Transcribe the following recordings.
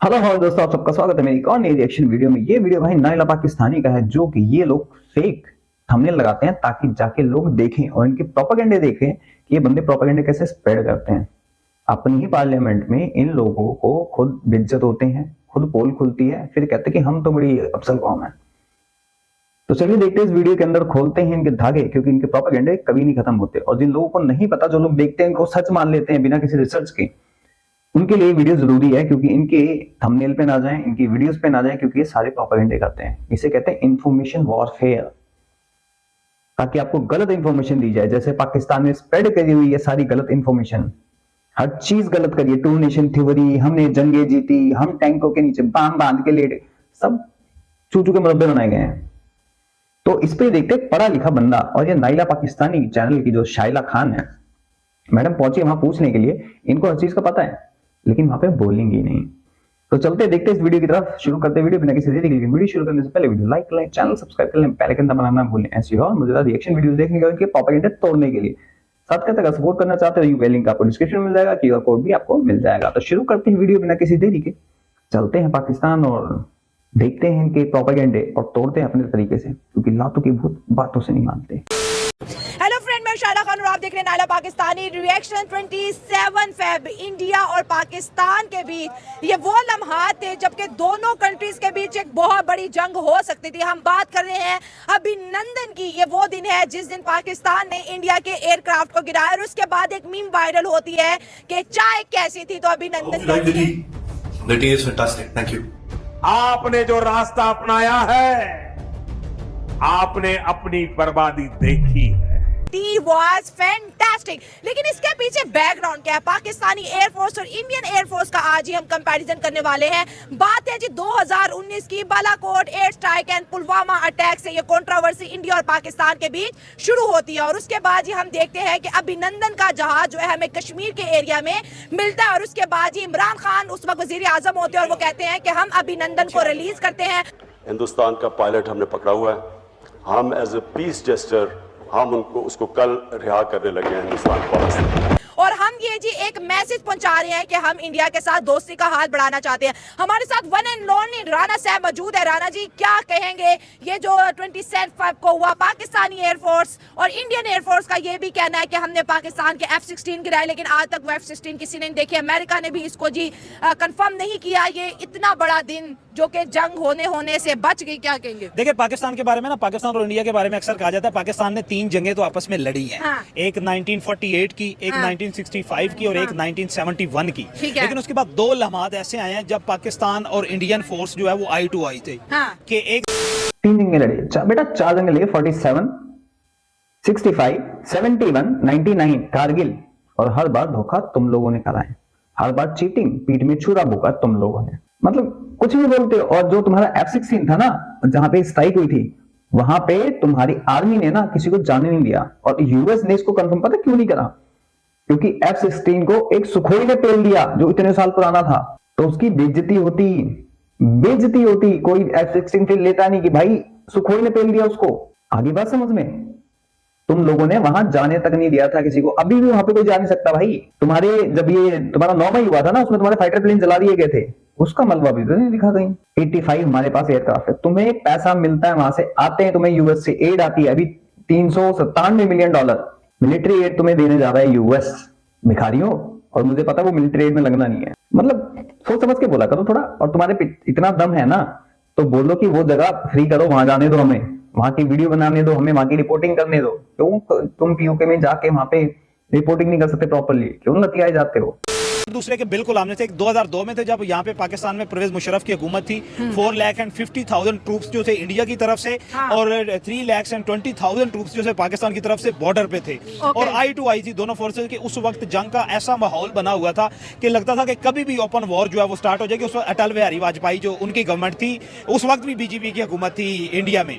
Hello hello दोस्तों, आप सबका स्वागत है मेरी एक और नई रिएक्शन वीडियो में। ये वीडियो भाई नाइला पाकिस्तानी का है, जो कि ये लोग फेक थंबनेल लगाते हैं ताकि जाके लोग देखें और इनके प्रोपेगेंडे देखें कि ये बंदे प्रोपेगेंडे कैसे स्प्रेड करते हैं। अपनी ही पार्लियामेंट में इन लोगों को खुद बेइज्जत होते हैं, खुद पोल खुलती है, फिर कहते हैं कि हम तो बड़ी अफसल कौम है। तो चलिए देखते हैं इस वीडियो के अंदर, खोलते हैं इनके धागे, क्योंकि इनके प्रोपेगेंडे कभी नहीं खत्म होते। और जिन लोगों को नहीं पता, जो लोग देखते हैं इनको सच मान लेते हैं बिना किसी रिसर्च के, उनके लिए वीडियो जरूरी है, क्योंकि इनके थंबनेल पे ना जाएं, इनकी वीडियोस पे ना जाएं, क्योंकि ये सारे प्रोपेगेंडे करते हैं। इसे कहते हैं इंफॉर्मेशन वॉरफेयर, ताकि आपको गलत इंफॉर्मेशन दी जाए। जैसे पाकिस्तान में स्प्रेड करी हुई है सारी गलत इंफॉर्मेशन, हर चीज गलत करिए, टू नेशन थ्योरी, हमने जंगे जीती, हम टैंकों के नीचे बांध बांध के लेटे, सब चूचू के मुरब्बे बनाए गए हैं। तो इस पे देखते पढ़ा लिखा बंदा, और ये नाइला पाकिस्तानी चैनल की जो शाइला खान है, मैडम पहुंची वहां पूछने के लिए, इनको हर चीज का पता है, लेकिन वहां पे बोलेंगे नहीं। तो चलते देखते इस वीडियो की तरफ, शुरू करते वीडियो बिना किसी देरी के। वीडियो शुरू करने से पहले वीडियो लाइक चैनल सब्सक्राइब कर लें, बेल आइकन दबाना ना भूलें। ऐसी और मजेदार रिएक्शन वीडियो देखने के लिए, प्रोपेगेंडा तोड़ने के लिए। साथ के अगर सपोर्ट करना चाहते हो, यूपीआई लिंक आपको डिस्क्रिप्शन में मिल जाएगा, क्यूआर कोड भी आपको मिल जाएगा। तो शुरू करते हैं वीडियो बिना किसी देरी के, चलते हैं पाकिस्तान और देखते हैं इनके प्रोपेगेंडे और तोड़ते हैं अपने तरीके से, क्योंकि लातों की भूत बातों से नहीं मानते। हेलो फ्रेंड, मैं शाइला खान और आप देख रहे हैं Naila Pakistani reaction. 27 Feb India और पाकिस्तान के बीच ये वो लम्हात थे जबकि दोनों कंट्रीज के बीच एक बहुत बड़ी जंग हो सकती थी। हम बात कर रहे हैं अभिनंदन की। ये वो दिन है जिस दिन पाकिस्तान ने इंडिया के एयरक्राफ्ट को गिराया और उसके बाद एक मीम वायरल होती है कि चाय कैसी थी, तो अभिनंदन थैंक यू। आपने जो रास्ता अपनाया है, आपने अपनी बर्बादी देखी है। was fantastic। लेकिन इसके पीछे बैकग्राउंड क्या है? पाकिस्तानी एयरफोर्स और इंडियन एयरफोर्स का आज ही हम कंपैरिजन करने वाले हैं। बात है जी 2019 की, Balakot air strike and Pulwama attack से ये कंट्रोवर्सी इंडिया और पाकिस्तान के बीच शुरू होती है। और उसके बाद ही हम देखते हैं कि अभिनंदन का जहाज जो है हमें कश्मीर के एरिया में मिलता है। और उसके बाद ही इमरान खान उस वक्त वजीर आजम होते हैं और वो कहते हैं कि हम अभिनंदन को रिलीज करते हैं। हिंदुस्तान का पायलट हमने पकड़ा हुआ है, हम एज ए पीस जेस्टर हम उसको कल रिहा करने लगे हैं हिंदुस्तान पाकिस्तान। और हम ये जी एक मैसेज पहुंचा रहे हैं कि हम इंडिया के साथ दोस्ती का हाथ बढ़ाना चाहते हैं। हमारे साथ वन एंड ओनली राणा साहब मौजूद है। राणा जी, क्या कहेंगे? ये जो 27 को हुआ, पाकिस्तानी एयरफोर्स और इंडियन एयरफोर्स का ये भी कहना है कि हमने पाकिस्तान के F-16 गिराए, लेकिन आज तक वो F-16 किसी ने नहीं देखी। अमेरिका ने भी इसको जी कंफर्म नहीं किया। ये इतना बड़ा दिन जो कि जंग होने से बच गई, क्या कहेंगे? देखिए, पाकिस्तान के बारे में ना, पाकिस्तान और इंडिया के बारे में अक्सर कहा जाता है पाकिस्तान ने 3 जंगें तो आपस में लड़ी हैं। हाँ। एक 1948 की, एक 1965 की और एक 1971 की। लेकिन उसके बाद 2 लम्हात ऐसे आए हैं जब पाकिस्तान और इंडियन फोर्स जो है वो आई टू आई थे। हाँ। कि एक 3 जंगे लड़े बेटा, 4 जंगे लगे, 47, 65, 71, 99 कारगिल। और हर बार धोखा तुम लोगों ने करा है, हर बार चीटिंग, पीठ में छुरा भोंका तुम लोगों ने। मतलब कुछ भी बोलते हो। और जो तुम्हारा F-16 था ना, जहां पे स्ट्राइक हुई थी, वहां पे तुम्हारी आर्मी ने ना किसी को जाने नहीं दिया। और यूएस ने इसको कंफर्म पता क्यों नहीं करा? क्योंकि F-16 को एक सुखोई ने पेल दिया जो इतने साल पुराना था, तो उसकी बेइज्जती होती। कोई F-16 फिर लेता नहीं कि भाई सुखोई ने पेल दिया उसको। आगे बात समझ में? तुम लोगों ने वहां जाने तक नहीं दिया था किसी को। अभी भी वहां पे कोई जा नहीं सकता भाई। तुम्हारे जब ये तुम्हारा 9 मई हुआ था ना, उसमें तुम्हारे फाइटर प्लेन जला दिए गए थे, उसका मलबा भी तो नहीं दिखा कहीं। 85 हमारे पास एयरक्राफ्ट है, तुम्हें पैसा मिलता है, वहां से आते हैं, तुम्हें यूएस से एड आती है। अभी $397 मिलियन मिलिट्री एड तुम्हें देने जा रहा है यूएस, भिखारियों। और मुझे पता वो मिलिट्री एड में लगना नहीं है। मतलब सोच समझ के बोला करो थोड़ा। और तुम्हारे इतना दम है ना, तो बोलो कि वो जगह फ्री करो, वहां जाने दो, हमें वहां की वीडियो बनाने दो, हमें वहां की रिपोर्टिंग करने दो। क्यों तुम पीओके में जाके वहां पे रिपोर्टिंग नहीं कर सकते प्रॉपर्ली? क्यों लतियाए जाते हो? दूसरे के बिल्कुल आमने से। 2002 में थे जब यहाँ पे पाकिस्तान में परवेज मुशर्रफ की हुकूमत थी। 4,50,000 ट्रूप्स जो थे इंडिया की तरफ से, हाँ। और 3,20,000 ट्रूप्स जो थे पाकिस्तान की तरफ से बॉर्डर पे थे। और आई टू आई थी दोनों फोर्सेज के। उस वक्त जंग का ऐसा माहौल बना हुआ था कि लगता था कि कभी भी ओपन वॉर जो है वो स्टार्ट हो जाएगी। उस वक्त अटल बिहारी वाजपेयी जो उनकी गवर्नमेंट थी, उस वक्त भी बीजेपी की हुकूमत थी इंडिया में।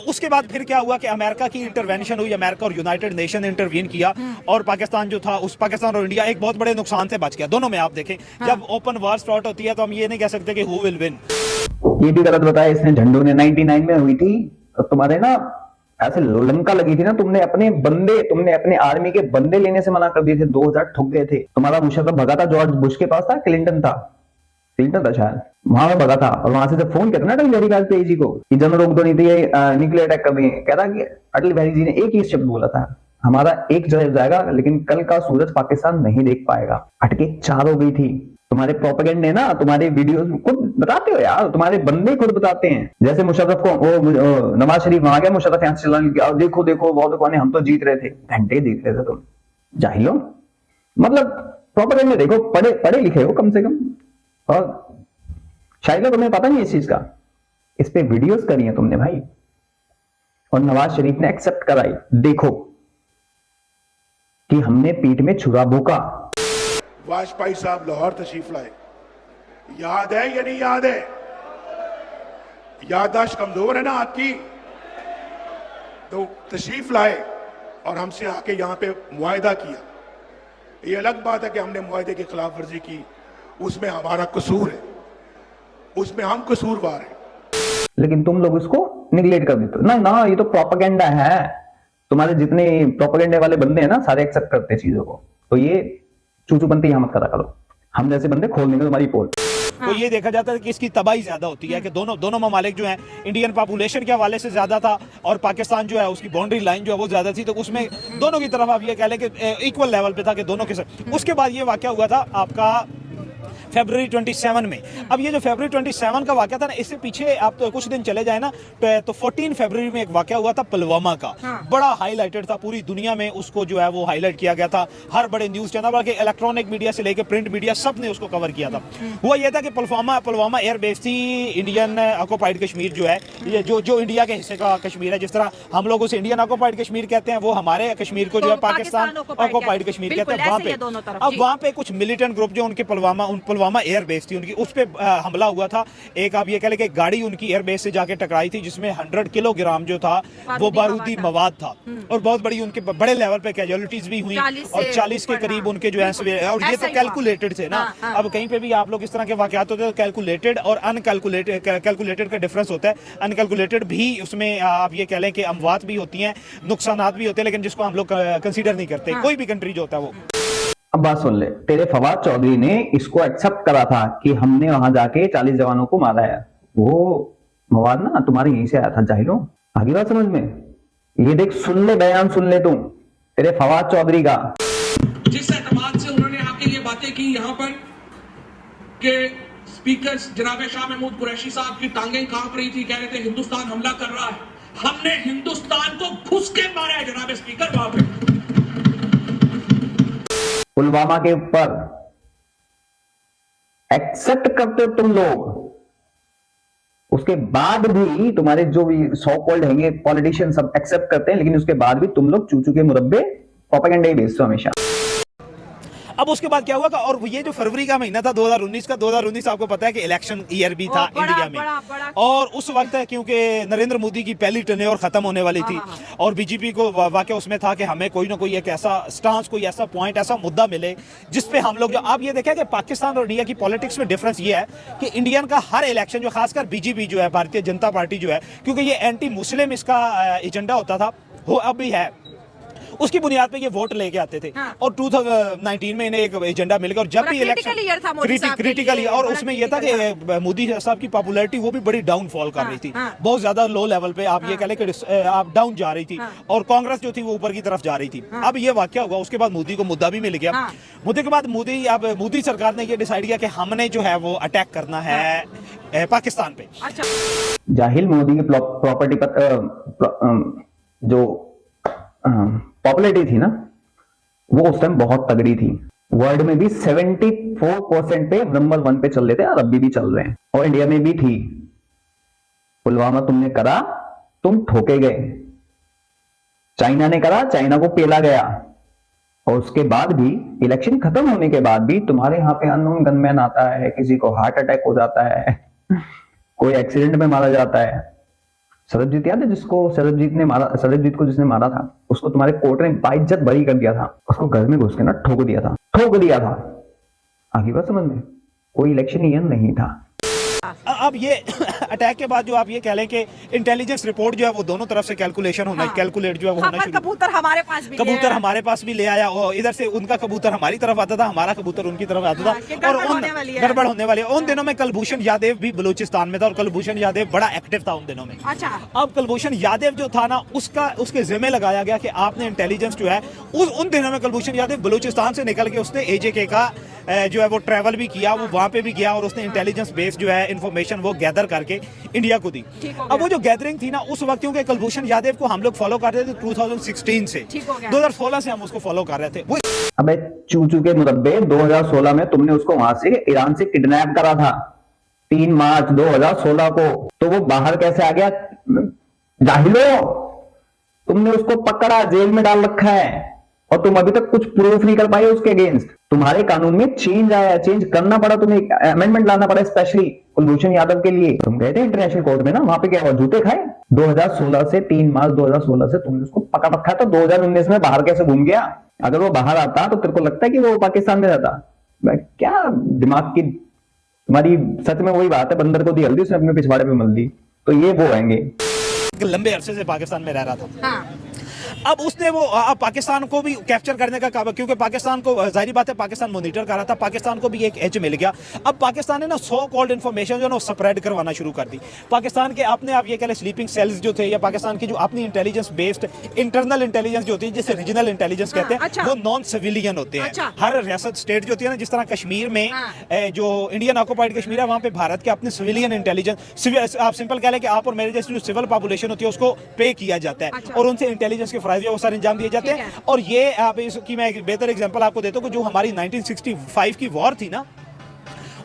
उसके बाद फिर क्या हुआ कि अमेरिका की इंटरवेंशन हुई, अमेरिका और यूनाइटेड नेशन ने इंटरवीन किया, और पाकिस्तान जो था, उस पाकिस्तान और इंडिया एक बहुत बड़े नुकसान से बच गया। दोनों में आप देखें, जब ओपन वॉर स्टार्ट होती है तो हम ये नहीं कह सकते कि हु विल विन। ये भी गलत बताया इसने। झंडू ने 99 में हुई थी, तो तुम्हारे ना ऐसे लंका लगी थी ना, तुमने अपने आर्मी के बंदे लेने से मना कर दिए थे। 2000 ठुक गए थे। तुम्हारा मुशर्रफ भगा था, जॉर्ज बुश के पास था, क्लिंटन था। क्लिंटन था शायद, वहां में भगा था और वहां से जब फोन किया था ना अटल बिहारी वाजपेयी जी को कि जन रोक दो नहीं तो ये न्यूक्लियर अटैक कभी, कह रहा कि अटल बिहारी जी ने एक ही शब्द बोला था, हमारा एक जगह जाएगा लेकिन कल का सूरज पाकिस्तान नहीं देख पाएगा। अटके 4 हो गई थी। तुम्हारे प्रोपेगेंडे ना, तुम्हारे वीडियोस खुद बताते हो यार, तुम्हारे बंदे खुद बताते हैं। जैसे मुशर्रफ को वो नवाज शरीफ वहां गया, मुशर्रफ यहाँ से चला, देखो देखो बहुत कौन है, हम तो जीत रहे थे, घंटे जीत रहे थे तुम जाहिलो। मतलब प्रोपेगेंडे देखो, पढ़े लिखे हो कम से कम, और शायद तुम्हें पता नहीं इस चीज का, इस पे वीडियोस करी है तुमने भाई, और नवाज शरीफ ने एक्सेप्ट कराई। देखो कि हमने पीठ में छुरा भूका। वाजपेयी साहब लाहौर तशरीफ लाए, याद है या नहीं याद है? याददाश्त कमजोर है ना आपकी? तो तशरीफ लाए और हमसे आके यहां पे मुआहदा किया। ये अलग बात है कि हमने मुआहदे की खिलाफ वर्जी की, उसमें हमारा कसूर है, उसमें हम कसूरवार हैं। लेकिन तुम लोग इसको निगलेक्ट कर देते हो ना, ना ये तो प्रोपेगेंडा है। तुम्हारे जितने प्रोपेगेंडे वाले बंदे हैं ना, सारे एक्सेप्ट करते हैं चीजों को। तो ये चूचूपंती यहाँ मत करा करो, हम जैसे बंदे खोल देंगे तुम्हारी पोल। तो ये देखा जाता है कि इसकी तबाही ज्यादा होती है कि दोनों ममालिक जो हैं, इंडियन पॉपुलेशन के हवाले से ज्यादा था और पाकिस्तान जो है उसकी बाउंड्री लाइन जो है वो ज्यादा थी, तो उसमें दोनों की तरफ आप ये कह लें कि इक्वल लेवल पे था कि दोनों के साथ। उसके बाद ये वाकया हुआ था आपका फरवरी 27 में। अब ये जो फरवरी 27 का वाकया था ना, इससे पीछे आप तो कुछ दिन चले जाए ना तो 14 फरवरी में एक वाकया हुआ था पुलवामा का। बड़ा हाईलाइटेड था, पूरी दुनिया में उसको जो है वो हाईलाइट किया गया था। हर बड़े न्यूज चैनल, बल्कि इलेक्ट्रॉनिक मीडिया से लेकर प्रिंट मीडिया सब ने उसको कवर किया था। वो ये था कि पुलवामा एयरबेस थी, इंडियन ऑक्युपाइड कश्मीर जो है, ये जो इंडिया के हिस्से का कश्मीर है, जिस तरह हम लोग उसे इंडियन ऑक्युपाइड कश्मीर कहते हैं, वो हमारे कश्मीर को जो है पाकिस्तान ऑक्युपाइड कश्मीर कहते हैं। वहां पे अब वहां पे कुछ मिलिटेंट ग्रुप जो उनके पुलवामा एयरबेस थी उनकी, उस पे हमला हुआ था। एक आप ये कह लें कि गाड़ी उनकी एयरबेस से जाके टकराई थी, जिसमें 100 किलोग्राम जो था वो बारूदी मवाद था, और बहुत बड़ी उनके बड़े लेवल पे कैजुअलिटीज भी हुई, और 40 के करीब उनके जो है, और ये तो कैलकुलेटेड थे ना। अब कहीं पे भी आप लोग इस तरह के वाकयात होते हैं तो कैलकुलेटेड और कैलकुलेटेड का डिफरेंस होता है। अनकैलकुलेटेड भी उसमें आप ये कह लें कि अमवात भी होती हैं, नुकसानात भी होते हैं, लेकिन जिसको हम लोग कंसीडर नहीं करते। कोई भी कंट्री जो होता है वो। अब बात सुन ले, तेरे फवाद चौधरी ने इसको एक्सेप्ट करा था कि हमने वहां जाके 40 जवानों को मारा है। वो मवाद ना तुम्हारे यहीं से आया था जाहिलो। आगे बात समझ में, ये देख, सुन ले बयान, सुन ले तू तेरे फवाद चौधरी का। जिस एतमाद से उन्होंने आके ये बातें की यहाँ पर कि स्पीकर जनाब शाह महमूद कुरैशी साहब की टांगें कांप रही थी, कह रहे थे हिंदुस्तान हमला कर रहा है। हमने हिंदुस्तान को घुस के मारा है जनाब स्पीकर वहां पे पुलवामा के ऊपर। एक्सेप्ट करते हो तुम लोग, उसके बाद भी तुम्हारे जो भी सो कॉल्ड हैंगे पॉलिटिशियन सब एक्सेप्ट करते हैं, लेकिन उसके बाद भी तुम लोग चूचू के मुरब्बे प्रोपेगेंडा ही भेजते हो हमेशा। अब उसके बाद क्या हुआ था, और ये जो फरवरी का महीना था 2019 का, 2019 आपको पता है कि इलेक्शन ईयर भी था इंडिया में, और उस वक्त है क्योंकि नरेंद्र मोदी की पहली टर्न्योर खत्म होने वाली थी, और बीजेपी को वाकई उसमें था कि हमें कोई ना कोई एक ऐसा स्टांस, कोई ऐसा पॉइंट, ऐसा मुद्दा मिले जिसपे हम लोग, जो आप ये देखें कि पाकिस्तान और इंडिया की पॉलिटिक्स में डिफरेंस ये है कि इंडियन का हर इलेक्शन जो खासकर बीजेपी जो है, भारतीय जनता पार्टी जो है, क्योंकि ये एंटी मुस्लिम इसका एजेंडा होता था, वो अब भी है, उसकी बुनियाद पे ये वोट लेके आते थे। और 2019 में इन्हें एक एजेंडा मिल गया, और जब भी इलेक्शन क्रिटिकली, और उसमें यह था कि मोदी साहब की पॉपुलैरिटी वो भी बड़ी डाउनफॉल कर रही थी, बहुत ज्यादा लो लेवल पे आप ये कह लें कि आप डाउन जा रही थी, और कांग्रेस जो थी वो ऊपर की तरफ जा रही थी। अब ये वाकया हुआ, उसके बाद मोदी को मुद्दा भी मिल गया। मुद्दे के बाद मोदी सरकार ने ये डिसाइड किया कि हमने जो है वो अटैक करना है पाकिस्तान पे। जाहिल मोदी की प्रॉपर्टी पर जो पॉपुलैरिटी थी ना, वो उस टाइम बहुत तगड़ी थी। वर्ल्ड में भी 74% पे नंबर 1 पे चल रहे थे, और अभी भी चल रहे हैं, और इंडिया में भी थी। पुलवामा तुमने करा, तुम ठोके गए। चाइना ने करा, चाइना को पेला गया, और उसके बाद भी इलेक्शन खत्म होने के बाद भी तुम्हारे यहाँ पे अननोन गनमैन आता है, किसी को हार्ट अटैक हो जाता है, कोई एक्सीडेंट में मारा जाता है। सरबजीत याद है जिसको सरबजीत को जिसने मारा था, उसको तुम्हारे कोर्ट ने बाइज्जत बरी कर दिया था, उसको घर में घुस के ना ठोक दिया था। आगे बात समझ में, कोई इलेक्शन ईयर नहीं था। अब ये अटैक के बाद जो आप ये कह लें कि इंटेलिजेंस रिपोर्ट जो है वो दोनों तरफ से कैलकुलेशन होना, कैलकुलेट जो है वो होना शुरू। कबूतर हमारे पास भी कबूतर हमारे पास भी ले आया और इधर से उनका कबूतर हमारी तरफ आता था, हमारा कबूतर उनकी तरफ आता था। और गड़बड़ होने वाली है। उन दिनों में कुलभूषण यादव भी बलूचिस्तान में था और कुलभूषण यादव बड़ा एक्टिव था उन दिनों में। अच्छा। अब कुलभूषण यादव जो था ना, उसके जिम्मे लगाया गया कि आपने इंटेलिजेंस जो है उन दिनों में कुलभूषण यादव बलूचिस्तान से निकल के उसने एजेके का जो है वो ट्रैवल भी किया, वो वहां पे भी गया और उसने इंटेलिजेंस बेस जो है इंफॉर्मेशन वो गैदर करके इंडिया को दी। अब वो जो गैदरिंग थी ना उस वक्त, क्योंकि कुलभूषण यादव को हम लोग फॉलो कर रहे थे 2016 से, 2016 से हम उसको फॉलो कर रहे थे। वो अबे चूचू के मुरब्बे, 2016 में तुमने उसको वहां से ईरान से किडनैप करा था 3 मार्च 2016 को, तो वो बाहर कैसे आ गया? जाहिलो, तुमने उसको पकड़ा, जेल में डाल रखा है और तुम अभी तक कुछ प्रूफ नहीं कर पाए उसके अगेंस्ट। तुम्हारे कानून में चेंज आया, चेंज करना पड़ा, तुम्हें अमेंडमेंट लाना पड़ा स्पेशली कुलभूषण यादव के लिए। तुम गए थे इंटरनेशनल कोर्ट में ना, वहां पे क्या हुआ? जूते खाए। 2016 से 3 मार्च 2016 से तुमने उसको पकड़ रखा था, 2019 में बाहर कैसे घूम गया? अगर वो बाहर आता तो तेरे को लगता है कि वो पाकिस्तान में रहता? क्या दिमाग की तुम्हारी, सच में वही बात है, बंदर को दी हल्दी उसने अपने पिछवाड़े पे मल दी। तो ये वो आएंगे। लंबे अरसे से पाकिस्तान में रह रहा था। अब उसने वो पाकिस्तान को भी कैप्चर करने का काम, क्योंकि पाकिस्तान को जाहिर बात है पाकिस्तान मॉनिटर कर रहा था, पाकिस्तान को भी एक एज मिल गया। अब पाकिस्तान ने ना सो कॉल्ड इन्फॉर्मेशन जो ना स्प्रेड करवाना शुरू कर दी। पाकिस्तान के अपने आप ये कह लें स्लीपिंग सेल्स जो थे, या पाकिस्तान की जो अपनी इंटेलिजेंस बेस्ड इंटरनल इंटेलिजेंस जो होती है, जिसे रीजनल इंटेलिजेंस कहते हैं, वो नॉन सिविलियन होते हैं। हर रियासत स्टेट जो होती है ना, जिस तरह कश्मीर में जो इंडियन ऑक्युपाइड कश्मीर है, वहां पे भारत के अपने सिविलियन इंटेलिजेंस, आप सिंपल कह लें कि आप और मेरे जैसी जो सिविल पॉपुलेशन होती है उसको पे किया जाता है और उनसे इंटेलिजेंस के फराइज वो सारे अंजाम दिए जाते हैं। और ये आप इसकी मैं एक बेहतर एग्जांपल आपको देता हूँ कि जो हमारी 1965 की वॉर थी ना,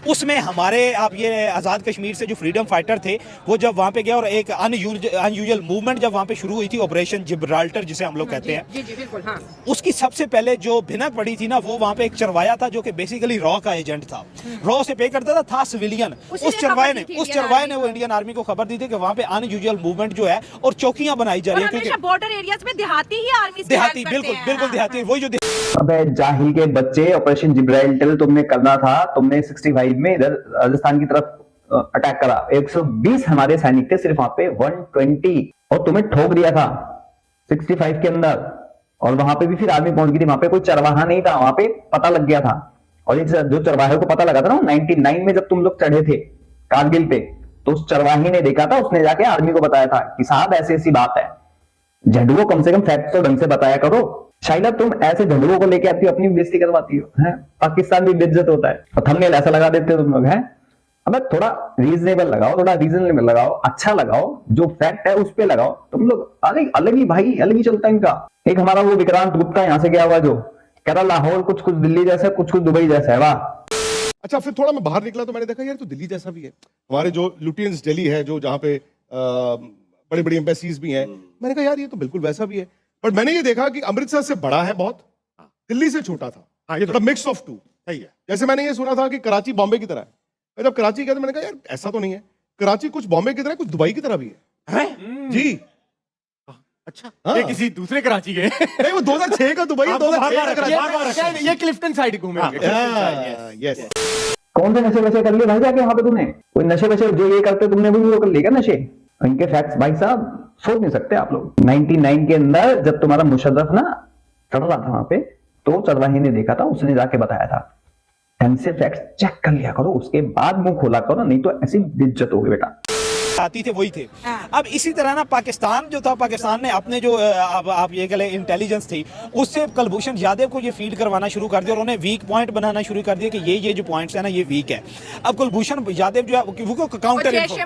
उसमें हमारे आप ये आज़ाद कश्मीर से जो फ्रीडम फाइटर थे वो जब वहाँ पे गए और एक अनयूजुअल मूवमेंट जब वहाँ पे शुरू हुई थी, ऑपरेशन जिब्राल्टर जिसे हम लोग कहते हैं, जी बिल्कुल, हाँ। उसकी सबसे पहले जो भिनक पड़ी थी ना, वो वहाँ पे एक चरवाया था जो कि बेसिकली रॉ का एजेंट था, रॉ से पे करता था सिविलियन। उस चरवाए ने वो इंडियन आर्मी को खबर दी थी कि वहाँ पे अनयूजुअल मूवमेंट जो है और चौकियां बनाई जा रही है, क्योंकि बॉर्डर एरियाज में देहाती ही आर्मी, देहाती बिल्कुल देहाती, वही जो अबे जाहिल के बच्चे, ऑपरेशन जिब्राल्टर तुमने करना था, तुमने 65 में इधर राजस्थान की तरफ अटैक करा, 120 हमारे सैनिक थे सिर्फ वहां पे, 120 और तुम्हें ठोक दिया था 65 के अंदर। और वहां पे भी फिर आर्मी पहुंच गई थी, वहां पे कोई चरवाहा नहीं था, वहां पे पता लग गया था। और एक जो चरवाहे को पता लगा था ना 99 में जब तुम लोग चढ़े थे कारगिल पे, तो उस चरवाही ने देखा था, उसने जाके आर्मी को बताया था कि साहब ऐसी ऐसी बात है। झंडुओं कम से कम फैक्ट तो ढंग से बताया करो। शायद तुम ऐसे झंडुओं को लेके आती हो, अपनी बेइज्जती करवाती हो, हैं? पाकिस्तान भी बेइज्जत होता है और थंबनेल ऐसा लगा देते हो तुम लोग, हैं? अब थोड़ा रीजनेबल लगाओ, थोड़ा रीजनेबल लगाओ, अच्छा लगाओ, जो फैक्ट है उस पे लगाओ। तुम लोग अलग ही भाई, अलग ही चलता है इनका। एक हमारा वो विक्रांत गुप्ता यहाँ से गया हुआ जो कह रहा लाहौर कुछ कुछ दिल्ली जैसा, कुछ कुछ दुबई जैसा है। वाह। अच्छा, फिर थोड़ा मैं बाहर निकला तो मैंने देखा यार तो दिल्ली जैसा भी है। हमारे जो लुटियंस दिल्ली है, जो जहाँ पे बड़ी बड़ी एम्बेसीज भी हैं, मैंने कहा यार ये तो बिल्कुल वैसा भी है। बट मैंने ये देखा कि अमृतसर से बड़ा है बहुत, दिल्ली से छोटा था। हाँ, ये तो मिक्स ऑफ टू सही है। जैसे मैंने ये सुना था कि कराची बॉम्बे की तरह है, मैं जब कराची गया तो मैंने कहा यार ऐसा तो नहीं है, कराची कुछ बॉम्बे की तरह, कुछ दुबई की तरह भी है। जी अच्छा, हाँ। ये किसी दूसरे कराची गए? नहीं, वो 2006 का दुबई, 2006 का कराची। ये क्लिफ्टन साइड घूमेंगे। यस। कौन से नशे वशे कर लिए भाई जाके वहां पे? तुमने कोई नशे वशे जो ये करते तुमने भी वो कर लिया नशे? इनके फैक्ट्स भाई साहब सोच नहीं सकते आप लोग। 99 के अंदर जब तुम्हारा मुशर्रफ ना चढ़ रहा था वहां पे, तो चरवाही ने देखा था, उसने जाके बताया था। ढंग से फैक्ट्स चेक कर लिया करो, उसके बाद मुंह खोला करो, नहीं तो ऐसी बेइज्जत होगी बेटा। आती थे वही थे। अब इसी तरह ना पाकिस्तान जो था, पाकिस्तान ने अपने जो आप ये कह लें इंटेलिजेंस थी, उससे कुलभूषण यादव को ये फीड करवाना शुरू कर दिया और उन्हें वीक पॉइंट बनाना शुरू कर दिया कि ये जो पॉइंट्स है ना ये वीक है। अब कुलभूषण यादव जो है वो काउंटर जैश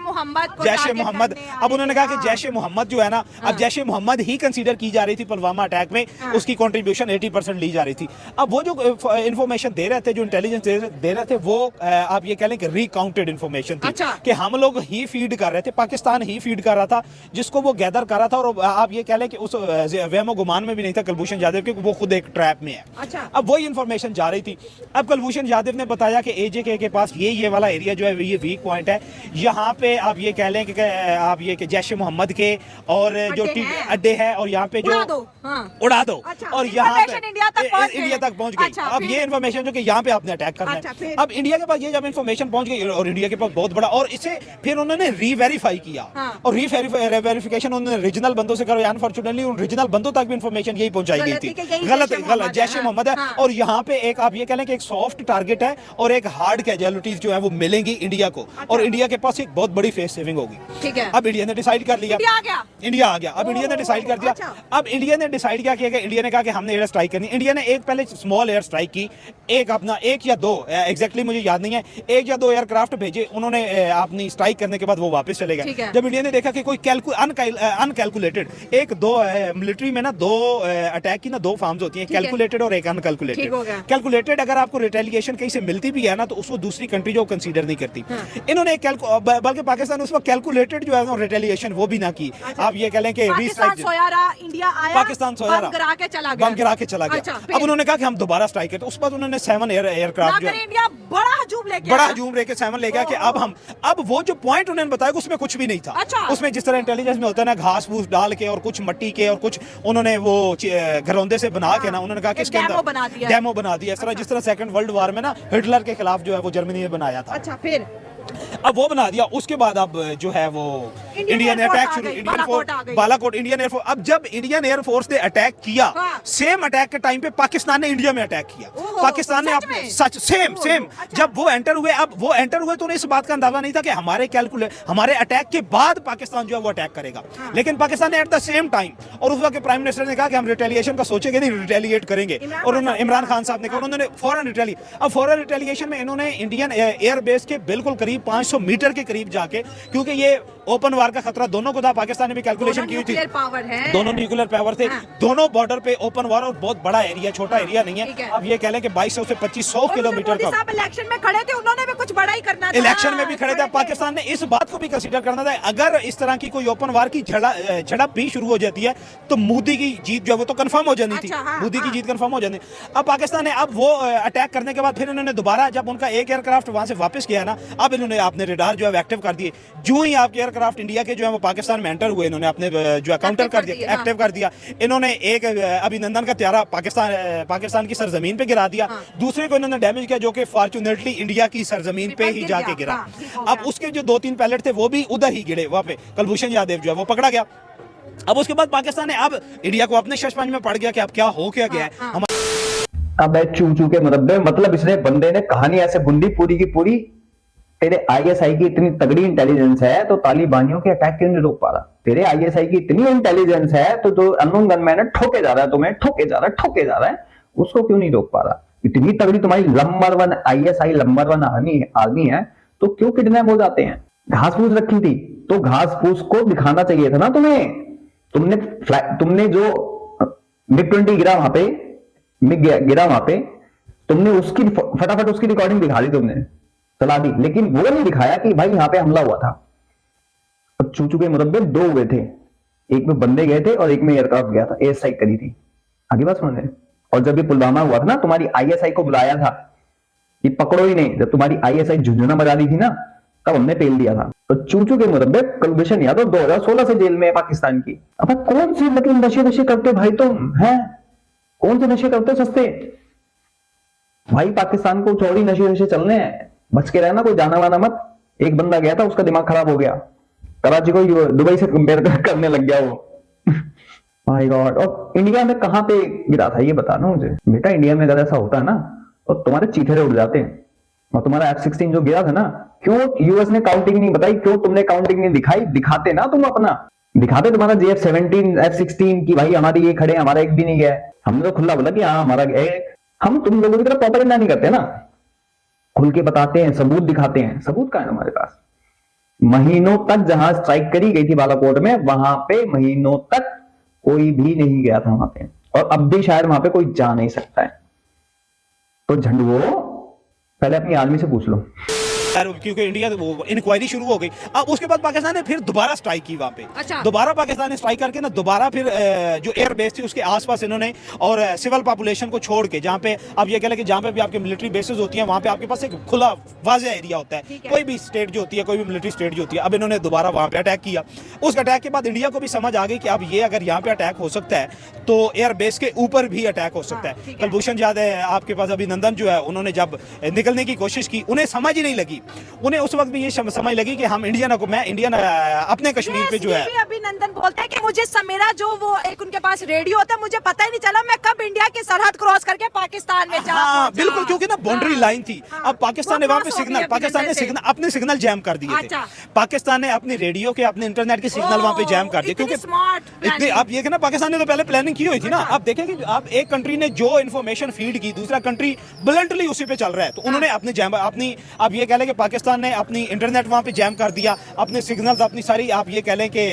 ए मोहम्मद, अब उन्होंने कहा कि जैश ए मोहम्मद जो है ना, अब जैश ए मोहम्मद ही कंसीडर की जा रही थी पुलवामा अटैक में, उसकी कॉन्ट्रीब्यूशन 80% ली जा रही थी। अब वो जो इन्फॉर्मेशन दे रहे थे, जो इंटेलिजेंस दे रहे थे, वो आप ये कह लें कि रिकाउंटेड इन्फॉर्मेशन थी कि हम लोग ही फीड कर रहे थे। थे, पाकिस्तान ही फीड कर रहा था, जिसको वो गैदर कर रहा था। और आप ये कह लें कि उस वहमो गुमान में भी नहीं था कुलभूषण जाधव, क्योंकि वो खुद एक ट्रैप में है। अच्छा। अब वही इन्फॉर्मेशन जा रही थी। अब कुलभूषण जाधव ने बताया कि एजेके के पास ये वाला एरिया जो है ये वीक पॉइंट है, यहाँ पे आप ये कह लें कि आप ये कि जैश मोहम्मद के और जो अड्डे हैं और यहाँ पे जो उड़ा दो। अच्छा, और यहाँ पे इंडिया तक पहुंच गई। अच्छा, अब ये इन्फॉर्मेशन जो कि यहाँ पे आपने अटैक करना अच्छा, है। अब इंडिया के पास ये जब इन्फॉर्मेशन पहुंच गई और इंडिया के पास बहुत बड़ा, और इसे फिर उन्होंने रीवेरीफाई किया। हाँ। और रीवेरिफिकेशन उन्होंने रीजनल बंदों से करो। अनफॉर्चुनेटली उन रीजनल बंदों तक भी इन्फॉर्मेशन यही पहुंचाई गई थी, गलत जैश मोहम्मद है। और यहाँ पे एक आप ये कह लें कि एक सॉफ्ट टारगेट है और एक हार्ड कैजुअलिटीज जो है वो मिलेंगी इंडिया को। और इंडिया के पास एक बहुत बड़ी फेस सेविंग होगी। ठीक है। अब इंडिया ने डिसाइड कर लिया, इंडिया आ गया। अब इंडिया ने डिसाइड कर दिया। अब इंडिया ने डिसाइड क्या किया कि इंडिया ने कहा कि हमने एयर स्ट्राइक करनी। इंडिया ने एक पहले स्मॉल एयर स्ट्राइक की, एक अपना एक या दो, एग्जैक्टली मुझे याद नहीं है, एक या दो एयरक्राफ्ट भेजे उन्होंने अपनी स्ट्राइक करने के बाद वो वापस चले गए। जब इंडिया ने देखा कि कोई अनकैलकुलेटेड एक दो मिलिट्री में ना दो अटैक की ना दो फॉर्म्स होती हैं, कैलकुलेटेड और एक अनकैलकुलेटेड। कैलकुलेटेड अगर आपको रिटेलिएशन कहीं से मिलती भी है ना तो उसको दूसरी कंट्री जो कंसीडर नहीं करती। इन्होंने बल्कि पाकिस्तान उसमें कैलकुलेटेड जो है रिटेलिएशन वो भी ना की। आप ये कह लें कि पाकिस्तान सोया रहा, इंडिया आया, पाकिस्तान सोया रहा, बम गिरा के चला गया। अब उन्होंने कहा कि हम दोबारा स्ट्राइक करते। उस बाद उन्होंने 7 एयरक्राफ्ट जो इंडिया बड़ा हजूम लेके 7 ले गया कि अब वो जो पॉइंट उन्होंने बताया उसमें कुछ भी नहीं था। अच्छा। उसमें जिस तरह इंटेलिजेंस में होता है ना, घास फूस डाल के और कुछ मट्टी के और कुछ उन्होंने वो घरौंदे से बना के ना उन्होंने कहा कि इसके अंदर डेमो बना दिया। इस तरह जिस तरह सेकंड वर्ल्ड वॉर में ना हिटलर के खिलाफ जो है वो जर्मनी ने बनाया था। अच्छा, फिर अब वो बना दिया। उसके बाद अब जो है वो इंडियन अटैक शुरू, Indian force Balakot, Indian air force. अब जब इंडियन एयरफोर्स ने अटैक किया, सेम अटैक के टाइम पे पाकिस्तान ने इंडिया में अटैक किया। पाकिस्तान ने सच सेम जब वो एंटर हुए, अब वो एंटर हुए तो उन्हें इस बात का अंदाजा नहीं था कि हमारे अटैक के बाद पाकिस्तान जो है वो अटैक करेगा। लेकिन पाकिस्तान ने एट द सेम टाइम, और उस वक्त प्राइम मिनिस्टर ने कहा कि हम रिटेलिएशन का सोचेंगे नहीं, रिटेलिएट करेंगे। और इमरान खान साहब ने कहा, उन्होंने फौरन रिटेलिएट। अब फौरन रिटेलिएशन में इन्होंने इंडियन एयरबेस के बिल्कुल करीब 500 मीटर के करीब जाके, क्योंकि ये ओपन वार का खतरा दोनों को था, पाकिस्तान ने भी कैलकुलेशन की थी, दोनों न्यूक्लियर पावर थे, दोनों बॉर्डर पे ओपन वार, और बहुत बड़ा एरिया, छोटा एरिया नहीं है। अब ये कह लें कि 2200 से 2500 किलोमीटर का। इलेक्शन में खड़े थे, उन्होंने भी कुछ बड़ा ही करना था। इलेक्शन में भी खड़े थे। पाकिस्तान ने इस बात को भी कंसीडर करना था, अगर इस तरह की कोई ओपन वार की झड़प भी शुरू हो जाती है तो मोदी की जीत जो है वो तो कंफर्म हो जानी थी। मोदी की जीत कंफर्म हो जानी। अब पाकिस्तान ने अब वो अटैक करने के बाद फिर उन्होंने दोबारा, जब उनका एक एयरक्राफ्ट वहां से वापस किया ना, अब इन्होंने अपने रडार जो है एक्टिव कर दिए। जो ही आपके एयरक्राफ्ट इंडिया के जो है वो पाकिस्तान में एंटर हुए, इन्होंने अपने जो है काउंटर कर दिया, एक्टिव कर दिया। इन्होंने एक अभिनंदन का त्यारा पाकिस्तान की सरजमीन पे गिरा दिया। दूसरे को इन्होंने डैमेज किया जो कि फॉर्चुनेटली इंडिया की सरजमीन पे ही जाके गिरा। अब उसके जो 2-3 पायलट थे वो भी उधर ही गिरे, वहां पे कुलभूषण जाधव जो है वो पकड़ा गया। अब उसके बाद पाकिस्तान ने अब इंडिया को अपने शशपंज में पड़ गया कि अब क्या हो क्या गया है। अब चू के मुरब्बे, मतलब इसने बंदे ने कहानी ऐसे बुंदी पूरी की पूरी। तेरे आईएसआई की इतनी तगड़ी इंटेलिजेंस है तो तालिबानियों के अटैक क्यों नहीं रोक पा रहा? तेरे आईएसआई की इतनी इंटेलिजेंस है तो जो अननोन गनमैन है ठोके जा रहा है, तुम्हें ठोके जा रहा है, उसको क्यों नहीं रोक पा रहा? इतनी तगड़ी तुम्हारी नंबर 1 आईएसआई नंबर 1 आर्मी है तो क्यों किडनैप हो जाते हैं? घास फूस रखी थी तो घास फूस को दिखाना चाहिए था ना तुम्हें। तुमने जो MiG-20 गिरा वहां पे, तुमने उसकी फटाफट उसकी रिकॉर्डिंग दिखा दी, तुमने चला दी, लेकिन वो नहीं दिखाया कि भाई यहाँ पे हमला हुआ था। और चूचू के मुरब्बे 2 हुए थे, एक में बंदे गए थे और एक में एयरक्राफ्ट गया था, एयर स्ट्राइक करी थी। आगे बात समझ रहे? और जब ये पुलवामा हुआ था ना, तुम्हारी आईएसआई को बुलाया था कि पकड़ो ही नहीं, जब तुम्हारी आईएसआई झुंझुना बजा दी थी ना तब हमने पेल दिया था। तो चूचू के मुरब्बे कुलभूषण यादव 2016 से जेल में है पाकिस्तान की। अब कौन से मतलब नशे करते भाई तुम हैं? कौन से नशे करते सस्ते भाई? पाकिस्तान को चौड़ी नशे चलने हैं, बच के रहना, कोई जाना वाना मत। एक बंदा गया था, उसका दिमाग खराब हो गया, कराची को दुबई से कंपेयर करने लग गया वो। My God. और इंडिया में कहां पे गिरा था ये बताना मुझे बेटा। इंडिया में अगर ऐसा होता है ना तो तुम्हारे चीथड़े उड़ जाते हैं। और तुम्हारा F-16 जो गिरा था ना, क्यों यूएस ने काउंटिंग नहीं बताई? क्यों तुमने काउंटिंग नहीं दिखाई? दिखाते ना तुम अपना, दिखाते तुम्हारा JF-17 F-16 की भाई हमारे ये खड़े, हमारा एक भी नहीं गया। हमने तो खुला बोला कि हाँ हमारा एक। हम तुम लोगों की तरह प्रोपेगेंडा नहीं करते ना, खुल के बताते हैं, सबूत दिखाते हैं। सबूत का है हमारे पास? महीनों तक जहां स्ट्राइक करी गई थी बालाकोट में, वहां पे महीनों तक कोई भी नहीं गया था वहां पे, और अब भी शायद वहां पे कोई जा नहीं सकता है। तो झंडुओ, पहले अपनी आर्मी से पूछ लो। क्योंकि इंडिया वो इंक्वायरी शुरू हो गई। अब उसके बाद पाकिस्तान ने फिर दोबारा स्ट्राइक की वहां पे। अच्छा। दोबारा पाकिस्तान ने स्ट्राइक करके ना दोबारा फिर जो एयर बेस थी उसके आसपास इन्होंने और सिविल पॉपुलेशन को छोड़ के, जहाँ पे आप ये कह लें कि जहाँ पे भी आपके मिलिट्री बेसेस होती हैं वहाँ पे आपके पास एक खुला वाज़ेह एरिया होता है। कोई भी स्टेट जो होती है, कोई भी मिलिट्री स्टेट जो होती है, अब इन्होंने दोबारा वहाँ पे अटैक किया। उस अटैक के बाद इंडिया को भी समझ आ गई कि अब ये अगर यहाँ पे अटैक हो सकता है तो एयर बेस के ऊपर भी अटैक हो सकता है। कुलभूषण याद है आपके पास, अभिनंदन जो है उन्होंने जब निकलने की कोशिश की उन्हें समझ ही नहीं लगी। उन्हें उस वक्त भी ये समझ लगी कि हम मैं इंडियन अपने कश्मीर पे जो है। अभिनंदन बोलते हैं कि मुझे मेरा जो वो एक उनके पास रेडियो होता है, मुझे पता ही नहीं चला मैं कब इंडिया की सरहद क्रॉस करके पाकिस्तान में जा हाँ पहुंचा। बिल्कुल, क्योंकि ना बाउंड्री लाइन थी। अब पाकिस्तान ने वहाँ पे क्रॉस हो सिग्नल, गई पाकिस्तान ने अभिनंदन से। अपने सिग्नल जैम कर दिए थे। अच्छा। पाकिस्तान ने अपने रेडियो के, अपने इंटरनेट के सिग्नल वहाँ पे जैम कर दिए, इतनी क्योंकि smart इतने planning। आप ये कि ना पाकिस्तान ने तो पहले प्लानिंग की हुई थी ना। अब देखें कि आप एक कंट्री ने जो इन्फॉर्मेशन फीड की, दूसरा कंट्री ब्लंटली उसी पे चल रहा है, तो उन्होंने अपने जैम अपनी, आप ये कह लें कि पाकिस्तान ने अपनी इंटरनेट वहाँ पे जैम कर दिया, अपने सिग्नल्स, अपनी सारी आप ये कह लें कि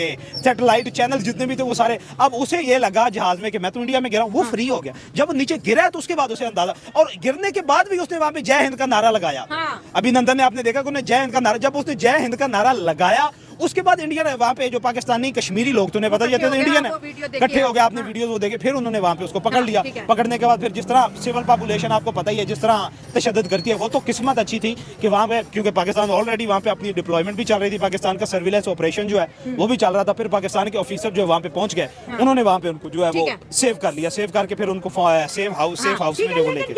सैटेलाइट चैनल जितने भी थे वो सारे। अब उसे ये लगा जहाज में कि मैं तो इंडिया में गिरा हूँ, वो फ्री हो गया। जब वो नीचे गिरा है तो उसके बाद उसे अंदाजा, और गिरने के बाद भी उसने वहाँ पे जय हिंद का नारा लगाया। अभिनंदन ने, आपने देखा कि उन्हें जय हिंद का नारा, जब उसने जय हिंद का नारा लगाया उसके बाद इंडिया ने वहाँ पे जो पाकिस्तानी कश्मीरी लोग, तो उन्हें पता ही था इंडियन है, इकट्ठे हो गए, आपने वीडियोस वो देखे, फिर उन्होंने वहाँ पे उसको पकड़ लिया। पकड़ने के बाद फिर जिस तरह सिविल पॉपुलेशन आपको पता ही है जिस तरह तशद्दुद करती है, वो तो किस्मत अच्छी थी कि वहाँ पे, क्योंकि पाकिस्तान ऑलरेडी वहाँ पे अपनी डिप्लॉयमेंट भी चल रही थी, पाकिस्तान का सर्विलेंस ऑपरेशन जो है वो भी चल रहा था। फिर पाकिस्तान के ऑफिसर जो है वहाँ पे पहुंच गए, उन्होंने वहाँ पे उनको जो है वो सेव कर लिया, सेव करके फिर उनको सेफ हाउस में जो वो लेके।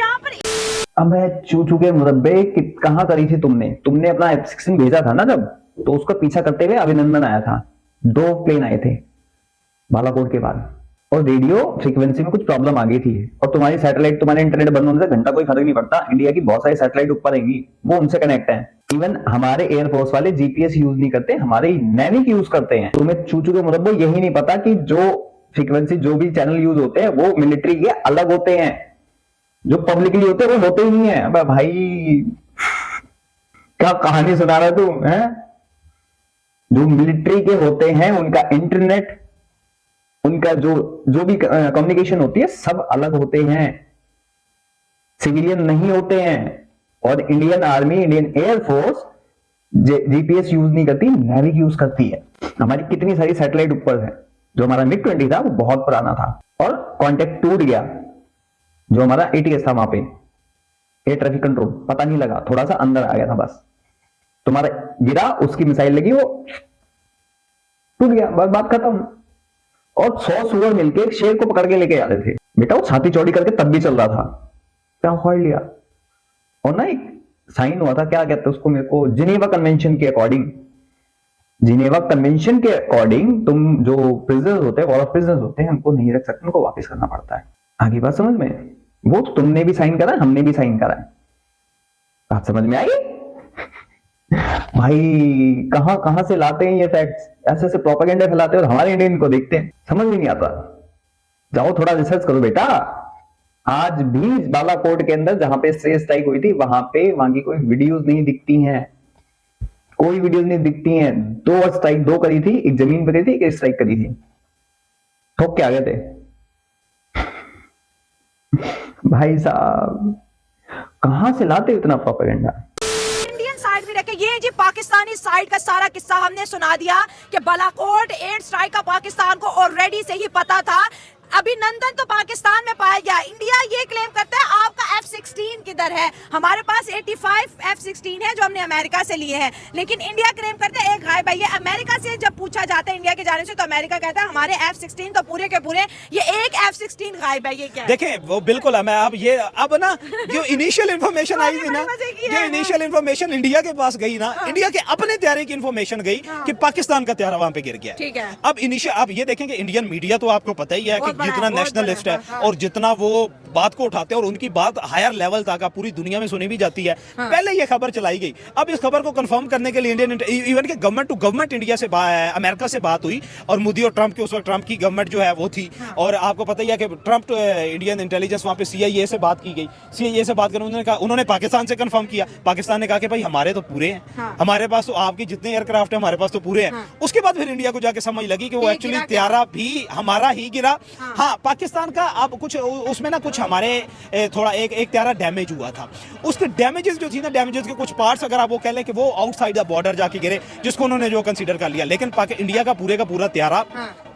अब मैं चू के मुरब्बे कहाँ करी थी तुमने अपना F-16 भेजा था ना जब, तो उसका पीछा करते हुए अभिनंदन आया था। 2 प्लेन आए थे बालाकोट के बाद, और रेडियो फ्रीक्वेंसी में कुछ प्रॉब्लम आ गई थी, और तुम्हारी सैटेलाइट, तुम्हारे इंटरनेट बंद होने से घंटा कोई फर्क नहीं पड़ता। इंडिया की बहुत सारी सैटेलाइट ऊपर आएंगी, वो उनसे कनेक्ट है। इवन हमारे एयरफोर्स वाले जीपीएस यूज नहीं करते, हमारे नैविक यूज करते हैं। तुम्हें चू के मुरब्बो यही नहीं पता कि जो फ्रीक्वेंसी, जो भी चैनल यूज होते हैं वो मिलिट्री के अलग होते हैं, जो पब्लिकली होते हैं वो होते ही नहीं है। अब भाई क्या कहानी सुना रहा तू है? जो मिलिट्री के होते हैं उनका इंटरनेट, उनका जो भी कम्युनिकेशन होती है सब अलग होते हैं, सिविलियन नहीं होते हैं। और Indian army, Indian air force GPS use नहीं करती, नेविक यूज करती है। हमारी कितनी सारी सैटेलाइट ऊपर है। जो हमारा MiG-20 था वो बहुत पुराना था और कांटेक्ट टूट गया। जो हमारा ATS था वहां पे, एयर ट्रैफिक कंट्रोल, पता नहीं लगा, थोड़ा सा अंदर आ गया था बस। तुम्हारा गिरा, उसकी मिसाइल लगी, वो टूट गया, बस बात खत्म। और 100 सुअर मिलके एक शेर को पकड़ के लेके जाते थे बेटा, वो छाती चौड़ी करके तब भी चल रहा था, क्या उखाड़ लिया। और ना एक साइन हुआ था, क्या कहते हैं उसको, मेरे को, जिनेवा कन्वेंशन के अकॉर्डिंग, जिनेवा कन्वेंशन के अकॉर्डिंग तुम जो प्रिजनर्स होते हैं, वॉर ऑफ प्रिजनर्स होते हैं, उनको नहीं रख सकते, उनको वापस करना पड़ता है। आगे बात समझ में? वो तुमने भी साइन करा, हमने भी साइन करा है। बात समझ में आई? भाई कहां से लाते हैं ये फैक्ट्स, ऐसे ऐसे प्रोपेगेंडा फैलाते हैं और हमारे इंडियन को देखते हैं, समझ भी नहीं आता। जाओ थोड़ा रिसर्च करो बेटा। आज भी बालाकोट के अंदर जहां पे स्ट्राइक हुई थी, वहां की कोई वीडियोस नहीं दिखती हैं, कोई वीडियोस नहीं दिखती हैं। 2 स्ट्राइक, 2 करी थी, एक जमीन पे करी थी, एक स्ट्राइक करी थी, ठोक के आ गए थे। भाई साहब कहां से लाते इतना प्रोपेगेंडा? इंडियन साइड भी रखे, ये जी पाकिस्तानी साइड का सारा किस्सा हमने सुना दिया कि बालाकोट एयर स्ट्राइक का पाकिस्तान को ऑलरेडी से ही पता था। अभिनंदन तो पाकिस्तान में पाया गया। इंडिया ये क्लेम करता है आपका F-16 किधर है? हमारे पास 85 F-16 है जो हमने अमेरिका से लिए हैं, लेकिन इंडिया क्लेम करता है एक गायब है। ये अमेरिका से जब पूछा जाता है इंडिया के जाने से, तो अमेरिका कहता है हमारे F-16 तो पूरे के पूरे, ये एक F-16 गायब है। ये क्या है? देखें वो बिल्कुल, मैं अब ना जो इनिशियल इन्फॉर्मेशन आई थी ना, जो इनिशियल इन्फॉर्मेशन इंडिया के पास गई ना, इंडिया के अपने त्यारे की इन्फॉर्मेशन गई कि पाकिस्तान का त्यारा वहां पे गिर गया। ठीक है। अब इनिशियल, अब ये देखें कि इंडियन मीडिया तो आपको पता ही है कि जितना नेशनलिस्ट है और जितना वो बात को उठाते हैं और उनकी बात हायर लेवल तक पूरी दुनिया में सुनी भी जाती है। पहले ये खबर चलाई गई। अब इस खबर को कंफर्म करने के लिए इंडियन, इवन के गवर्नमेंट टू गवर्नमेंट इंडिया से, अमेरिका से बात हुई, और मोदी और ट्रंप की, उस वक्त ट्रंप की गवर्नमेंट जो है वो थी, और आपको पता ही है कि ट्रंप इंडियन इंटेलिजेंस वहां पे CIA से बात की गई। CIA से बात करने उन्होंने कहा, उन्होंने पाकिस्तान से कंफर्म किया, पाकिस्तान ने कहा कि भाई हमारे तो पूरे हैं, हमारे पास तो आपके जितने एयरक्राफ्ट है हमारे पास तो पूरे हैं। उसके बाद फिर इंडिया को जाके समझ लगी कि वो एक्चुअली त्यारा भी हमारा ही गिरा। हाँ, पाकिस्तान का अब कुछ उसमें ना कुछ हमारे थोड़ा एक त्यारा डैमेज हुआ था। उसके डैमेजेस जो थी ना, डैमेजेस के कुछ पार्ट्स अगर आप वो कह लें कि वो आउटसाइड द बॉर्डर जाके गिरे, जिसको उन्होंने जो कंसीडर कर लिया, लेकिन इंडिया का पूरा त्यारा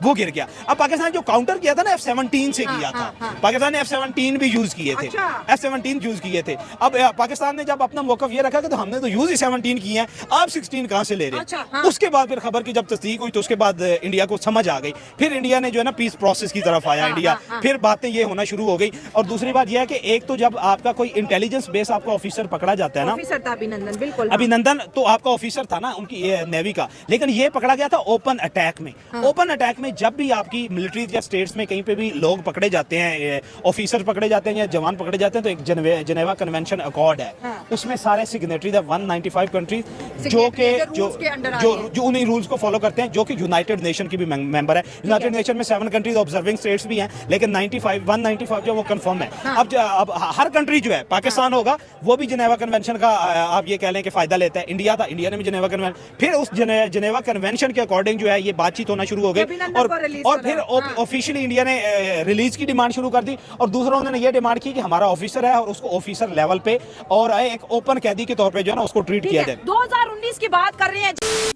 वो गिर गया। अब पाकिस्तान जो काउंटर किया था ना F-17 से किया था, पाकिस्तान ने F-17 भी यूज किए थे, F-17 यूज किए थे। अब पाकिस्तान ने जब अपना मौकफ ये रखा कि तो हमने तो यूज ही 17 किए हैं, आप 16 कहां से ले रहे हैं। उसके बाद फिर खबर की जब तस्दीक हुई तो उसके बाद इंडिया को समझ आ गई, फिर इंडिया ने जो है ना पीस प्रोसेस की तरफ आया इंडिया, फिर बातें ये होना शुरू हो गई। और दूसरी बात यह है कि एक तो जब आपका कोई इंटेलिजेंस बेस आपका ऑफिसर पकड़ा जाता है ना, ऑफिसर था अभिनंदन, बिल्कुल अभिनंदन तो आपका ऑफिसर था ना उनकी नेवी का, लेकिन ये पकड़ा गया था ओपन अटैक में। ओपन अटैक में जब भी आपकी मिलिट्री या स्टेट्स में कहीं पे भी लोग पकड़े जाते हैं, ऑफिसर पकड़े जाते हैं या जवान पकड़े जाते हैं, तो एक जेनेवा कन्वेंशन अकॉर्ड है, उसमें सारे सिग्नेटरी द 195 कंट्रीज जो उन्हीं रूल्स को फॉलो करते हैं, जो कि यूनाइटेड नेशन की भी मेंबर है। यूनाइटेड नेशन में 7 कंट्रीज ऑब्जर्विंग स्टेट्स भी हैं, लेकिन 195 जो वो कंफर्म है। अब हर कंट्री जो है, पाकिस्तान होगा वो भी जेनेवा कन्वेंशन का आप ये कह लें कि फायदा लेता है। इंडिया था, इंडिया ने भी जेनेवा कन्वेंशन, फिर उस जेनेवा कन्वेंशन के अकॉर्डिंग जो है ये बातचीत होना शुरू हो गई, और फिर ऑफिशियली इंडिया ने रिलीज की डिमांड शुरू कर दी। और दूसरा उन्होंने ये डिमांड की कि हमारा ऑफिसर है और उसको ऑफिसर लेवल पे और एक ओपन कैदी के तौर पे जो है ना उसको ट्रीट किया जाए। 2019 की बात कर रहे हैं।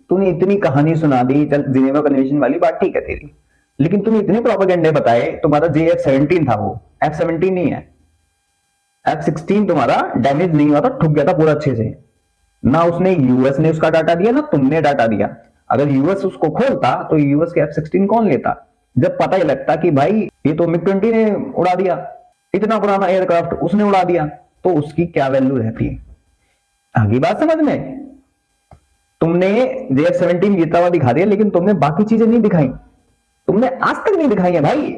तूने इतनी कहानी सुना दी, चल जिनेवा कन्वेंशन वाली बात ठीक है तेरी, लेकिन तूने इतने प्रोपेगेंडे बताए। तुम्हारा JF-17 था, वो F-17 नहीं है। F-16 तुम्हारा डैमेज नहीं हुआ था, ठुक गया था पूरा अच्छे से। ना उसने यूएस ने उसका डाटा दिया, ना तुमने डाटा दिया। अगर यूएस उसको खोलता तो यूएस के F-16 कौन लेता, जब पता ही लगता कि भाई ये तो MiG-20 ने उड़ा दिया, इतना पुराना एयरक्राफ्ट उसने उड़ा दिया, तो उसकी क्या वैल्यू रहती है। आगे बात समझ में। तुमने JF-17 जीता हुआ दिखा दिया, लेकिन तुमने बाकी चीजें नहीं दिखाई, तुमने आज तक नहीं दिखाई है भाई,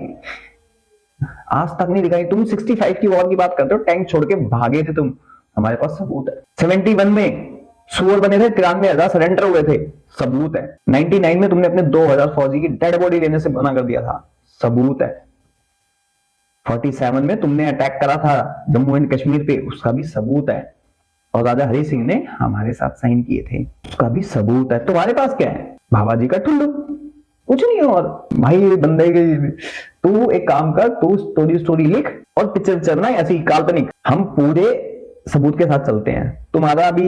आज तक नहीं दिखाई। तुम 65 की वॉर की बात करते हो, टैंक छोड़ के भागे थे तुम, हमारे पास सबूत है। 71 में सुअर बने थे, 93,000 सरेंडर हुए थे, सबूत है। 99 में तुमने अपने 2,000 फौजी की डेड बॉडी लेने से मना कर दिया था, सबूत है। 47 में तुमने अटैक करा था जम्मू एंड कश्मीर पे, उसका भी सबूत है। और राजा हरि सिंह ने हमारे साथ साइन किए थे, उसका भी सबूत है। तुम्हारे पास क्या है, बाबा जी का ठुल्लू, कुछ नहीं। और भाई बंदे के तू एक काम कर, तू स्टोरी लिख और पिक्चर चलना ऐसी काल्पनिक, हम पूरे सबूत के साथ चलते हैं। तुम्हारा भी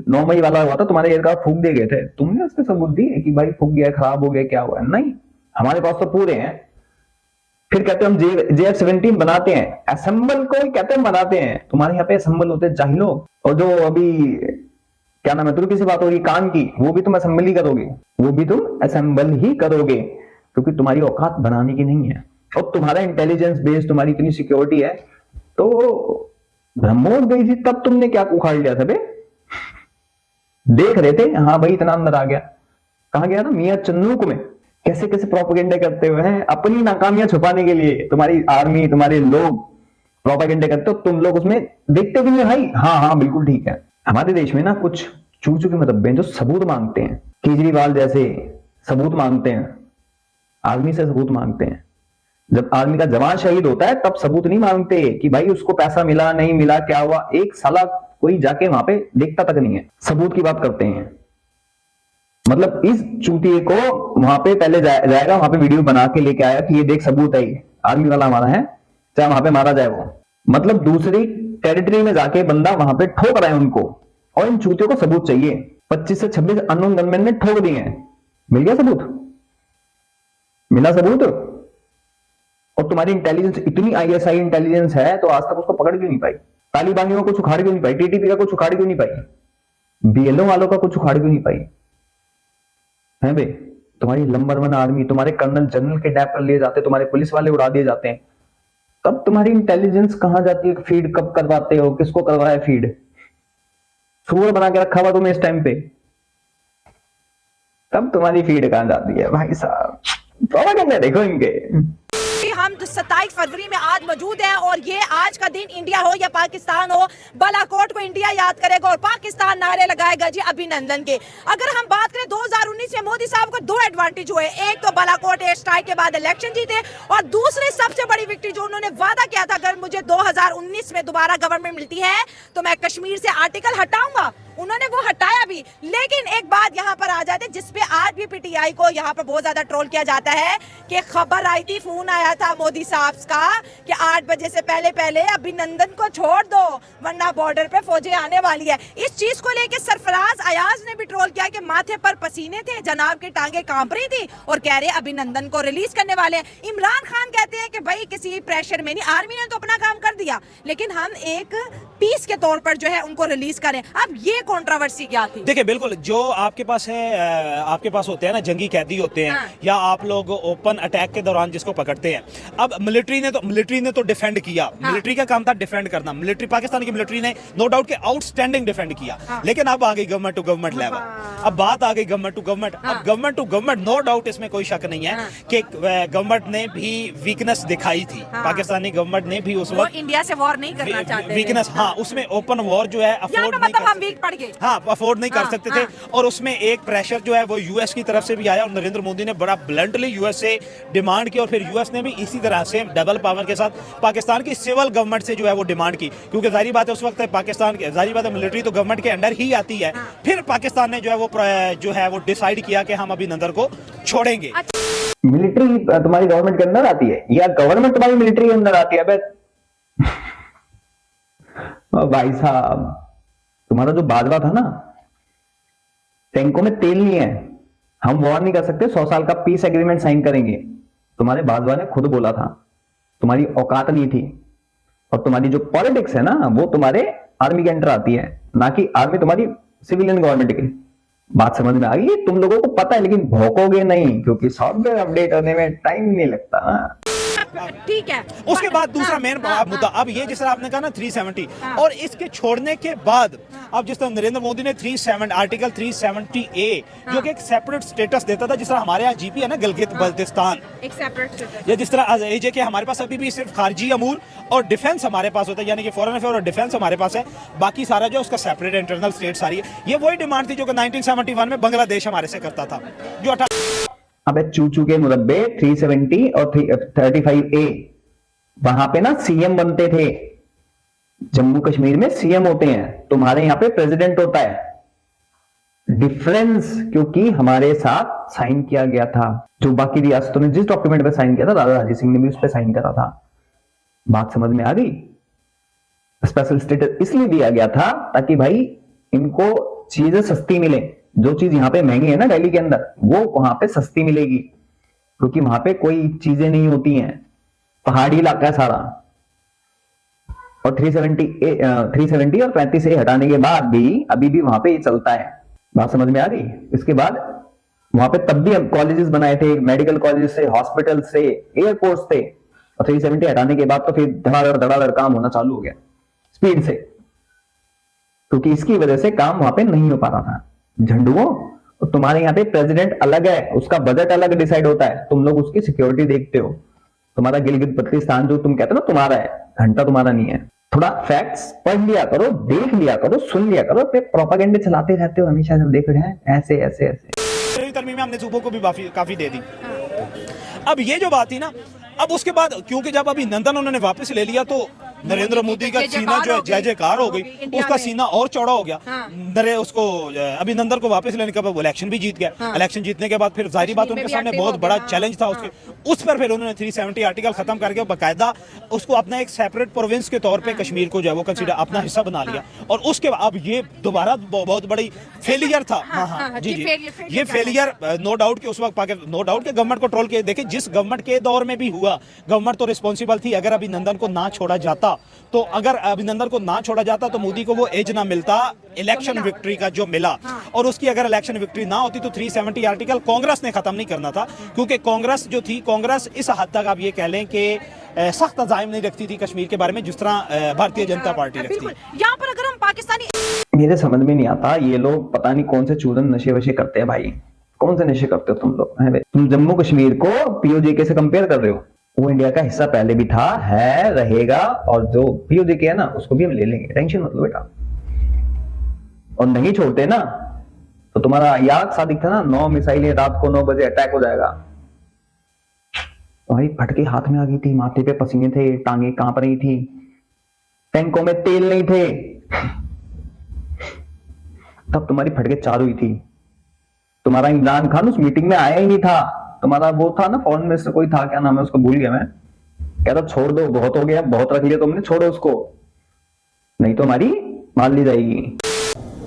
9 मई वाला हुआ था, तुम्हारे एयरक्राफ्ट फूक दिए गए थे, तुमने उसके सबूत दिए कि भाई फूक गया, खराब हो गया, क्या हुआ? नहीं, हमारे पास तो पूरे हैं। फिर कहते हैं हम JF-17 बनाते हैं, असेंबल को ही कहते हैं बनाते हैं। तुम्हारे यहाँ पे असेंबल होते हैं जाहिलो। और जो अभी क्या नाम है, तुर्की से बात हो रही कान की, वो भी तुम असेंबल ही करोगे, वो भी तुम असेंबल ही करोगे, क्योंकि तुम्हारी औकात बनाने की नहीं है। और तुम्हारा इंटेलिजेंस बेस, तुम्हारी इतनी सिक्योरिटी है, तो ब्रह्मोस गई थी तब तुमने क्या उखाड़ लिया था बे? देख रहे थे, हाँ भाई इतना अंदर आ गया। कहां गया था? मियां चंदूक में। कैसे कैसे प्रोपेगेंडे करते हुए हैं अपनी नाकामियां छुपाने के लिए। तुम्हारी आर्मी, तुम्हारे लोग प्रोपेगेंडे करते हो, तुम लोग उसमें देखते भी नहीं भाई। हाँ बिल्कुल ठीक है। हमारे देश में ना कुछ चूचू के मतब्बे जो सबूत मांगते हैं, केजरीवाल जैसे सबूत मांगते हैं, आर्मी से सबूत मांगते हैं। जब आर्मी का जवान शहीद होता है तब सबूत नहीं मांगते कि भाई उसको पैसा मिला नहीं मिला, क्या हुआ। एक साला कोई जाके वहां पे देखता तक नहीं है, सबूत की बात करते हैं। मतलब इस चूतिए को वहां पे पहले जाएगा, वहां पे वीडियो बना के लेके आया कि ये देख सबूत है, आर्मी वाला हमारा है, चाहे वहां पे मारा जाए वो। मतलब दूसरी टेरिटरी में जाके बंदा वहां पे ठोक रहा है उनको, और इन चूतियों को सबूत चाहिए। 25 से 26 अननोन गनमैन ने ठोक दिए हैं, मिल गया सबूत, मिला सबूत। और तुम्हारी इंटेलिजेंस इतनी ISI इंटेलिजेंस है तो आज तक उसको पकड़ क्यों नहीं पाई? तालिबानियों को कुछ उखाड़ क्यों नहीं पाई? TTP का कुछ उखाड़ क्यों नहीं पाई? BLO वालों का कुछ उखाड़ क्यों नहीं पाई? है बे, तुम्हारी नंबर 1 आर्मी, तुम्हारे कर्नल जनरल किडनैप कर लिए जाते, तुम्हारे पुलिस वाले उड़ा दिए जाते हैं, तब तुम्हारी इंटेलिजेंस कहां जाती है? फीड कब करवाते हो? किसको करवाया फीड? सुअर बना के रखा हुआ तुम्हें इस टाइम पे, तब तुम्हारी फीड कहां जाती है भाई साहब? प्रोपेगेंडा देखो इनके। हम 27 फरवरी में आज मौजूद हैं और ये आज का दिन इंडिया हो या पाकिस्तान हो, बालाकोट को इंडिया याद करेगा और पाकिस्तान नारे लगाएगा जी अभिनंदन के। अगर हम बात करें 2019 में मोदी साहब को 2 एडवांटेज हुए, एक तो बालाकोट एयर स्ट्राइक के बाद इलेक्शन जीते, और दूसरी सबसे बड़ी विक्ट्री जो उन्होंने वादा किया था, अगर मुझे 2019 में दोबारा गवर्नमेंट मिलती है तो मैं कश्मीर से आर्टिकल हटाऊंगा। उन्होंने वो हटाया भी, लेकिन एक बात यहाँ पर आ जाते जिसपे आज भी पीटीआई को यहाँ पर बहुत ज्यादा ट्रोल किया जाता है कि खबर आई थी, फोन आया था मोदी साहब का कि 8 बजे से पहले पहले अभिनंदन को छोड़ दो वरना बॉर्डर पे फौजें आने वाली है। इस चीज को लेकर सरफराज अयाज ने भी ट्रोल किया कि माथे पर पसीने थे, जनाब की टांगे कांप रही थी और कह रहे अभिनंदन को रिलीज करने वाले हैं। इमरान खान कहते हैं कि भाई किसी प्रेशर में नहीं, आर्मी ने तो अपना काम कर दिया, लेकिन हम एक पीस के तौर पर जो है उनको रिलीज करें। अब ये कंट्रोवर्सी क्या थी? देखिए बिल्कुल, जो आपके पास है, आपके पास होते हैं ना जंगी कैदी होते हैं, हाँ। या आप लोग ओपन अटैक के दौरान जिसको पकड़ते हैं। अब मिलिट्री ने तो डिफेंड किया, हाँ। मिलिट्री का काम था डिफेंड करना। मिलिट्री, पाकिस्तान की मिलिट्री ने नो डाउट के आउटस्टैंडिंग डिफेंड किया, हाँ। लेकिन अब आ गई गवर्नमेंट टू गवर्नमेंट लेवल। अब बात आ गई गवर्नमेंट टू गवर्नमेंट। अब government to government no doubt इसमें कोई शक नहीं है हाँ। कि गवर्नमेंट ने भी वीकनेस दिखाई थी। हाँ। पाकिस्तानी गवर्नमेंट ने भी उस वो वक्त इंडिया से वॉर नहीं करना चाहते थे। वीकनेस, हाँ, उसमें ओपन वॉर जो है यहाँ अफोर्ड पे नहीं मतलब कर हम वीक पड़ गए। हाँ, अफोर्ड नहीं कर हाँ, सकते थे। हाँ। और उसमें एक प्रेशर जो है वो यूएस की तरफ से भी आया और नरेंद्र मोदी ने बड़ा ब्लंटली यूएस से डिमांड की, और फिर यूएस ने भी इसी तरह से डबल पावर के साथ पाकिस्तान की सिविल गवर्नमेंट से जो है वो डिमांड की, क्योंकि जाहिर बात है उस वक्त पाकिस्तान की जाहिर बात है मिलिट्री तो गवर्नमेंट के अंडर ही आती है। फिर पाकिस्तान ने जो है वो डिसाइड किया कि हम अभिनंदन को छोड़ेंगे। मिलिट्री तुम्हारी गवर्नमेंट के अंदर आती है या गवर्नमेंट तुम्हारी मिलिट्री के अंदर आती है? अबे भाई साहब, तुम्हारा जो बाजवा था ना, टैंकों में तेल नहीं है, हम वॉर नहीं कर सकते, 100 साल का पीस एग्रीमेंट साइन करेंगे। तुम्हारे बाजवा ने खुद बोला था, तुम्हारी औकात नहीं थी। और तुम्हारी जो पॉलिटिक्स है ना, वो तुम्हारे आर्मी के अंडर आती है, ना कि आर्मी तुम्हारी सिविलियन गवर्नमेंट की। बात समझ में आ गई? तुम लोगों को पता है लेकिन भौंकोगे नहीं, क्योंकि सॉफ्टवेयर अपडेट होने में टाइम नहीं लगता ना। ठीक है। उसके बाद दूसरा हाँ, मेन हाँ, मुद्दा, अब ये जिस तरह आपने कहा ना 370, हाँ। और इसके छोड़ने के बाद अब जिस तरह नरेंद्र मोदी ने आर्टिकल 370A, जो कि एक सेपरेट स्टेटस देता था, जिस तरह हमारे यहाँ जीपी है ना गिलगित बल्तिस्तान, एक सेपरेट स्टेटस। या जिस तरह एजे के हमारे पास अभी भी सिर्फ खारजी अमूर और डिफेंस हमारे पास होता है, यानी कि फॉरेन अफेयर और डिफेंस हमारे पास है, बाकी सारा जो उसका सेपरेट इंटरनल स्टेट सारी है। ये वही डिमांड थी जो कि 1971 में बांग्लादेश हमारे से करता था, जो अबे चूचू के मुरब्बे 370 और 35A, वहां पे ना सीएम बनते थे। जम्मू कश्मीर में सीएम होते हैं, तुम्हारे यहां पे प्रेसिडेंट होता है। डिफरेंस क्योंकि हमारे साथ साइन किया गया था, जो बाकी रियासतों ने जिस डॉक्यूमेंट पे साइन किया था, दादा राजी सिंह ने भी उस पर साइन करा था। बात समझ में आ गई? स्पेशल स्टेटस इसलिए दिया गया था ताकि भाई इनको चीजें सस्ती मिले। जो चीज यहाँ पे महंगी है ना दिल्ली के अंदर, वो वहां पे सस्ती मिलेगी, क्योंकि वहां पे कोई चीजें नहीं होती हैं, पहाड़ी इलाका है सारा। और 370 और 35A हटाने के बाद भी अभी भी वहां पे ये चलता है। बात समझ में आ गई? इसके बाद वहां पे तब भी हम कॉलेजेस बनाए थे, मेडिकल कॉलेजेस से, हॉस्पिटल से, एयरपोर्ट से। और 370 हटाने के बाद तो फिर धड़ाधड़ काम होना चालू हो गया स्पीड से, क्योंकि इसकी वजह से काम वहां पे नहीं हो पा रहा था। झंडुओं, तो तुम्हारे यहाँ पे प्रेसिडेंट अलग है, उसका बजट अलग डिसाइड होता है, तुम लोग उसकी सिक्योरिटी देखते हो। तुम्हारा गिलगित बल्तिस्तान जो तुम कहते हो ना तुम्हारा है, घंटा तुम्हारा नहीं है। थोड़ा फैक्ट्स पढ़ लिया करो, देख लिया करो, सुन लिया करो, फिर प्रोपेगेंडा चलाते रहते हो हमेशा, जब देख रहे हैं ऐसे ऐसे ऐसे। तरमीम में हमने सूबों को भी काफी दे दी। अब ये जो बात थी ना, अब उसके बाद क्योंकि जब अभी नंदन उन्होंने वापस ले लिया, तो नरेंद्र मोदी का सीना जो है जय जयकार हो गई, उसका सीना और चौड़ा हो गया। उसको अभिनंदन को वापस लेने के बाद वो इलेक्शन भी जीत गया। इलेक्शन जीतने के बाद फिर जाहिर बात उनके सामने बहुत बड़ा चैलेंज था उसके, उस पर फिर उन्होंने 370 आर्टिकल खत्म करके बाकायदा उसको अपना एक सेपरेट प्रोविंस के तौर पे कश्मीर को जो है वो कंसीडर अपना हिस्सा बना लिया। और उसके बाद अब ये दोबारा बहुत बड़ी फेलियर था। हाँ, जी, ये फेलियर नो डाउट कि उस वक्त नो डाउट के गवर्नमेंट को ट्रोल किया। देखिए जिस गवर्नमेंट के दौर में भी हुआ, गवर्नमेंट तो रिस्पॉन्सिबल थी। अगर अभिनंदन को ना छोड़ा जाता, तो अगर अभिनंदन को ना छोड़ा जाता तो मोदी को वो एज ना मिलता इलेक्शन विक्ट्री का जो मिला। और उसकी अगर इलेक्शन विक्ट्री ना होती तो 370 आर्टिकल कांग्रेस ने खत्म नहीं करना था, क्योंकि कांग्रेस जो थी, कांग्रेस इस हद तक आप ये कह लें कि सख्त अज़ाइम नहीं रखती थी कश्मीर के बारे में, जिस तरह भारतीय जनता पार्टी रखती है। यहाँ पर अगर हम पाकिस्तानी, मेरे समझ में नहीं आता, ये लोग पता नहीं कौन से चूरन नशे वशे करते हैं भाई। कौन से नशे करते हो तुम लोग? तुम जम्मू कश्मीर को पीओजे से कंपेयर कर रहे हो। वो इंडिया का हिस्सा पहले भी था, है, रहेगा, और जो पीओजे है ना उसको भी हम ले लेंगे, टेंशन मत लो बेटा। और नहीं छोड़ते ना तो तुम्हारा याद सादिक था ना, 9 मिसाइलें रात को 9 बजे अटैक हो जाएगा। भाई फटके हाथ में आ गई थी, माथे पे पसीने थे, टांगे कांप रही थी, टैंकों में तेल नहीं थे, तब तुम्हारी फटके चार हुई थी। तुम्हारा इमरान खान उस मीटिंग में आया ही नहीं था। तुम्हारा वो था ना फॉरेन मिनिस्टर, कोई था, क्या नाम है उसको, भूल गया मैं। कहता छोड़ दो, बहुत हो गया, बहुत रख लिया तुमने, छोड़ो उसको, नहीं तो हमारी मान ली जाएगी।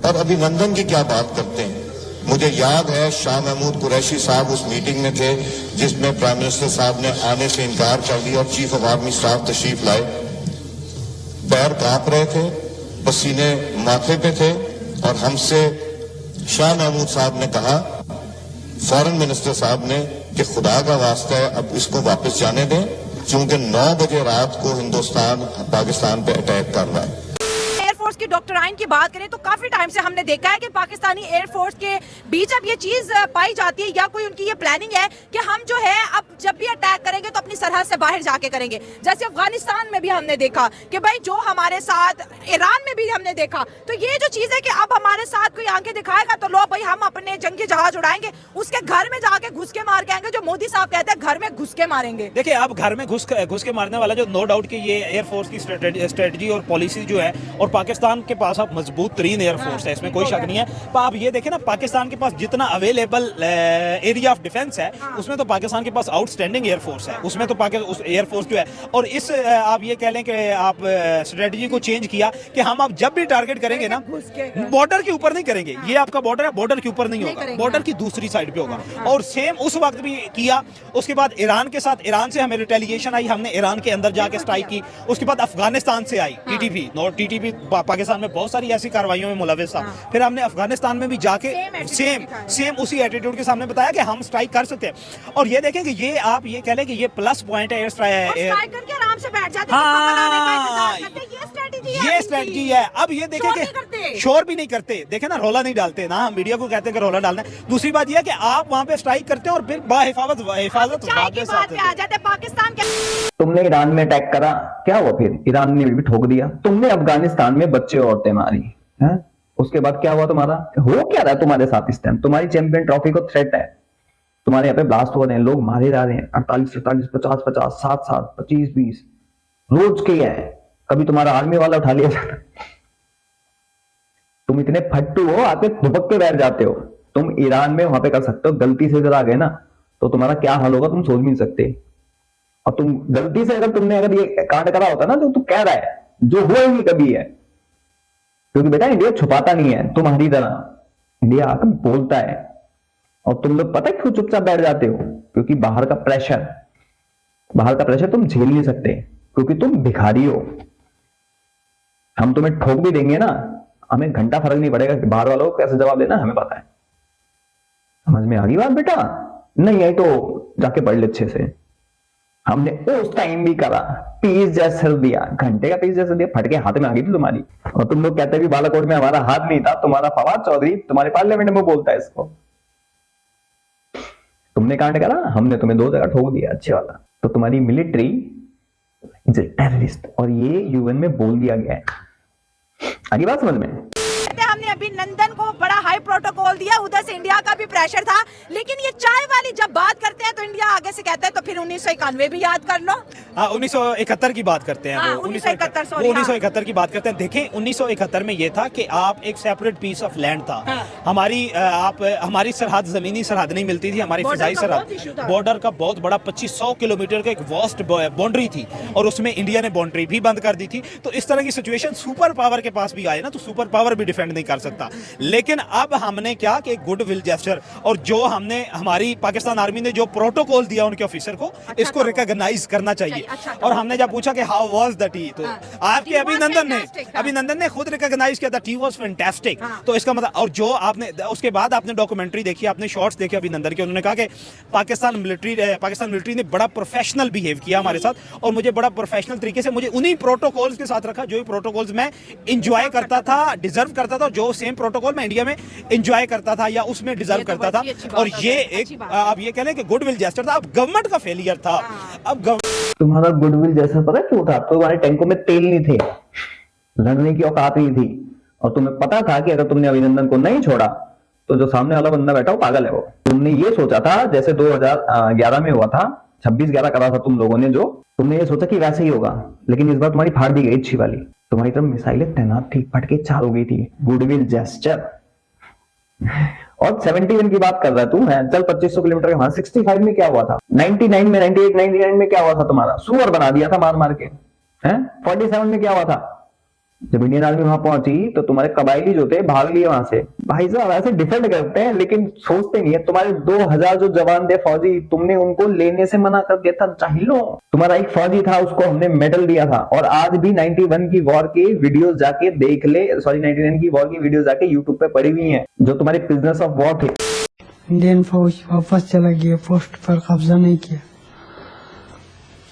अब अभिनंदन की क्या बात करते हैं। मुझे याद है शाह महमूद कुरैशी साहब उस मीटिंग में थे जिसमें प्राइम मिनिस्टर साहब ने आने से इनकार कर दिया और चीफ ऑफ आर्मी स्टाफ तशरीफ लाए। पैर कांप रहे थे, पसीने माथे पे थे और हमसे शाह महमूद साहब ने कहा, फॉरेन मिनिस्टर साहब ने, कि खुदा का वास्ता है अब इसको वापस जाने दें, क्योंकि 9 बजे रात को हिंदुस्तान पाकिस्तान पे अटैक कर रहा है। एयरफोर्स की डॉक्टराइन की बात करें तो काफी टाइम से हमने देखा है कि पाकिस्तानी एयरफोर्स के बीच अब ये चीज पाई जाती है या कोई उनकी ये प्लानिंग है कि हम जो है अब जब भी अटैक करेंगे तो अपनी सरहद से बाहर जाके करेंगे। जैसे अफगानिस्तान में भी हमने देखा कि भाई जो हमारे साथ, ईरान में भी हमने देखा। तो ये जो चीज है कि अब हमारे साथ कोई आंखें दिखाएगा तो लो भाई हम अपने जंगी जहाज उड़ाएंगे, उसके घर में जाके घुस के मार के आएंगे, जो मोदी साहब कहते हैं घर में घुस के मारेंगे। देखिए अब घर में घुस के मारने वाला जो नो डाउट कि ये एयरफोर्स की स्ट्रेटजी और पॉलिसी जो है, और पाकिस्तान के पास अब मजबूत तरीन एयरफोर्स है, इसमें कोई शक नहीं है। पर आप ये देखें ना, पाकिस्तान के पास जितना अवेलेबल एरिया ऑफ डिफेंस है उसमें तो पाकिस्तान के पास आउटस्टैंडिंग एयरफोर्स है, उसमें तो उस एयरफोर्स जो है। और इस आप ये कह लें कि आप स्ट्रेटजी को चेंज किया कि हम अब जब भी टारगेट करेंगे ना बॉर्डर के ऊपर नहीं करेंगे, ये आपका बॉर्डर है, बॉर्डर के ऊपर नहीं होगा, बॉर्डर की दूसरी साइड पे होगा। और सेम उस वक्त भी किया। उसके बाद ईरान के साथ, ईरान से हमें रिटेलिएशन आई, हमने ईरान के अंदर जाके स्ट्राइक की। उसके बाद अफगानिस्तान से आई टीटीपी पाकिस्तान में बहुत सारी ऐसी कार्रवाइयों में मुलविस था। फिर हमने अफगानिस्तान में भी जाके सेम उसी एटीट्यूड के सामने बताया कि हम स्ट्राइक कर सकते हैं। और ये देखें कि ये आप ये कह लें कि ये प्लस पॉइंट है एयर स्ट्राइक करके आराम से बैठ जाते हैं। ये स्ट्रेटजी है। अब ये देखें कि शोर भी नहीं करते, देखें ना, रोला नहीं डालते ना, हम मीडिया को कहते हैं कि रोला डालना है। दूसरी बात यह है कि आप वहां पे स्ट्राइक करते हैं और फिर हिफाजत पाकिस्तान के। तुमने ईरान में अटैक करा, क्या हुआ फिर? ईरान ने भी ठोक दिया। तुमने अफगानिस्तान में बच्चे औरतें मारी हैं, उसके बाद क्या हुआ तुम्हारा? हो क्या रहा है तुम्हारे साथ इस टाइम? तुम्हारी चैंपियन ट्रॉफी को थ्रेट है, तुम्हारे यहाँ पे ब्लास्ट हो रहे हैं, लोग मारे जा रहे हैं, 48, 48, 50, 50, 7, 7, 25, 20 रोज के है। कभी तुम्हारा आर्मी वाला उठा लिया जाता। तुम इतने फट्टू हो, आके दुबक के बैठ जाते हो। तुम ईरान में वहां पे कर सकते हो, गलती से जरा आ गए ना तो तुम्हारा क्या हाल होगा तुम सोच भी नहीं सकते। और तुम गलती से अगर ये कांड करा होता ना, जो तू कह रहा है, जो हुआ ही नहीं कभी है, क्योंकि बेटा इंडिया छुपाता नहीं है तुम्हारी तरह। इंडिया आकर बोलता है और तुम लोग पता है क्यों चुपचाप बैठ जाते हो? क्योंकि बाहर का प्रेशर तुम झेल नहीं सकते, क्योंकि तुम भिखारी हो। हम तुम्हें ठोक भी देंगे ना, हमें घंटा फर्क नहीं पड़ेगा कि बाहर वालों को कैसे जवाब देना, हमें पता है। समझ में आ गई बात बेटा? नहीं आई तो जाके पढ़ ले अच्छे से। हमने उस टाइम भी करा, पीस जैसर दिया, घंटे का पीस जैसर दिया, फटके हाथ में आ गई थी तुम्हारी। और तुम लोग कहते हैं कि बालाकोट में हमारा हाथ नहीं था, तुम्हारा फवाद चौधरी तुम्हारे पार्लियामेंट में बोलता है इसको। तुमने कांड करा, हमने तुम्हें 2 जगह ठोक दिया अच्छे वाला। तो तुम्हारी मिलिट्री टेररिस्ट, और ये यूएन में बोल दिया गया है। आगे बात समझ में? हमने अभिनंदन को बड़ा हाई प्रोटोकॉल दिया, उधर से इंडिया का भी प्रेशर था। लेकिन ये चाय वाली जब बात करते हैं तो इंडिया आगे से कहता है तो फिर 1991 भी याद कर लो। 1971 की बात करते हैं। 1971 की बात करते हैं। देखें 1971 में ये था कि आप एक सेपरेट पीस ऑफ लैंड था। हमारी सरहद, जमीनी सरहद नहीं मिलती थी, हमारी फिजाई सरहद, बॉर्डर का बहुत बड़ा 2500 किलोमीटर का एक वास्ट बाउंड्री थी, और उसमें इंडिया ने बाउंड्री भी बंद कर दी थी। तो इस तरह की सिचुएशन सुपर पावर के पास भी आए ना, तो सुपर पावर भी डिफेंड नहीं कर सकता। लेकिन अब हमने क्या कि गुड विल जेस्चर, और जो हमने हमारी पाकिस्तान आर्मी ने जो प्रोटोकॉल दिया उनके ऑफिसर को, इसको रिकॉग्नाइज करना चाहिए। और हमने जब पूछा कि हाउ वाज द टी, तो आपके अभिनंदन ने खुद रिकॉग्नाइज किया था, टी वाज फैंटास्टिक। तो इसका मतलब, और जो आपने उसके बाद आपने डॉक्यूमेंट्री देखी, आपने शॉर्ट्स देखे अभिनंदन के, उन्होंने कहा कि पाकिस्तान मिलिट्री ने बड़ा प्रोफेशनल बिहेव किया हमारे साथ, और मुझे बड़ा प्रोफेशनल तरीके से मुझे उन्हीं प्रोटोकॉल्स के साथ रखा जो प्रोटोकॉल्स मैं इंजॉय करता था, डिजर्व करता था, जो सेम प्रोटोकॉल मैं इंडिया में एंजॉय करता था या उसमें डिजर्व करता था। और ये एक आप ये कह लें कि गुडविल जेस्चर था। अब गवर्नमेंट का फेलियर था। अब तुम्हारा गुडविल जेस्चर पता क्यों था? तुम्हारे टैंकों में तेल नहीं थे, लड़ने की औकात नहीं थी, और तुम्हें पता था कि अगर तुमने अभिनंदन को नहीं छोड़ा तो जो सामने वाला बंदा बैठा वो पागल है। वो तुमने ये सोचा था, जैसे 2011 में हुआ था, 26/11 करा था तुम लोगों ने, जो तुमने ये सोचा कि वैसे ही होगा, लेकिन इस बार तुम्हारी फाड़ दी गई अच्छी वाली। तुम्हारी तरफ मिसाइलें तैनात थी, फटके 4 हो गई थी। Goodwill gesture. और 71 की बात कर रहा है तू है, चल 2500 किलोमीटर के वहां 65 में क्या हुआ था, 99 में 98 99 में क्या हुआ था, तुम्हारा सुअर बना दिया था मार मार के हैं। 47 में क्या हुआ था, जब इंडियन आर्मी वहां पहुंची तो तुम्हारे कबायली जो थे भाग लिए वहां से। भाई साहब ऐसे डिफेंड करते हैं लेकिन सोचते नहीं है। तुम्हारे 2000 जो जवान थे फौजी, तुमने उनको लेने से मना कर दिया था, चाहिए। तुम्हारा एक फौजी था, उसको हमने मेडल दिया था। और आज भी 91 की वॉर की वीडियोस जाके देख ले, सॉरी 99 की वॉर की वीडियोस जाके यूट्यूब पे पड़ी हुई है, जो तुम्हारे प्रिजनर्स ऑफ वॉर थे। इंडियन फौज वापस चला गया, पोस्ट पर कब्जा नहीं किया।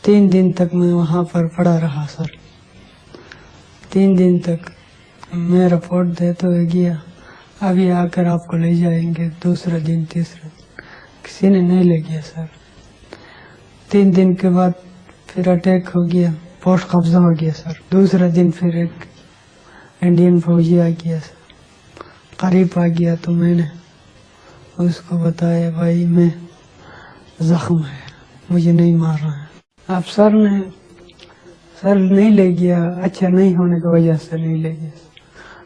3 दिन तक मैं वहां पर पड़ा रहा सर, 3 दिन तक मैं रिपोर्ट देते हुए गया, अभी आकर आपको ले जाएंगे, दूसरा दिन तीसरा, किसी ने नहीं ले गया सर। 3 दिन के बाद फिर अटैक हो गया, पोस्ट कब्जा हो गया सर। दूसरा दिन फिर एक इंडियन फौजी आ गया सर, करीब आ गया तो मैंने उसको बताया भाई मैं जख्म है, मुझे नहीं मार रहा है। अब सर नहीं ले गया, अच्छा नहीं होने की वजह से नहीं ले गया,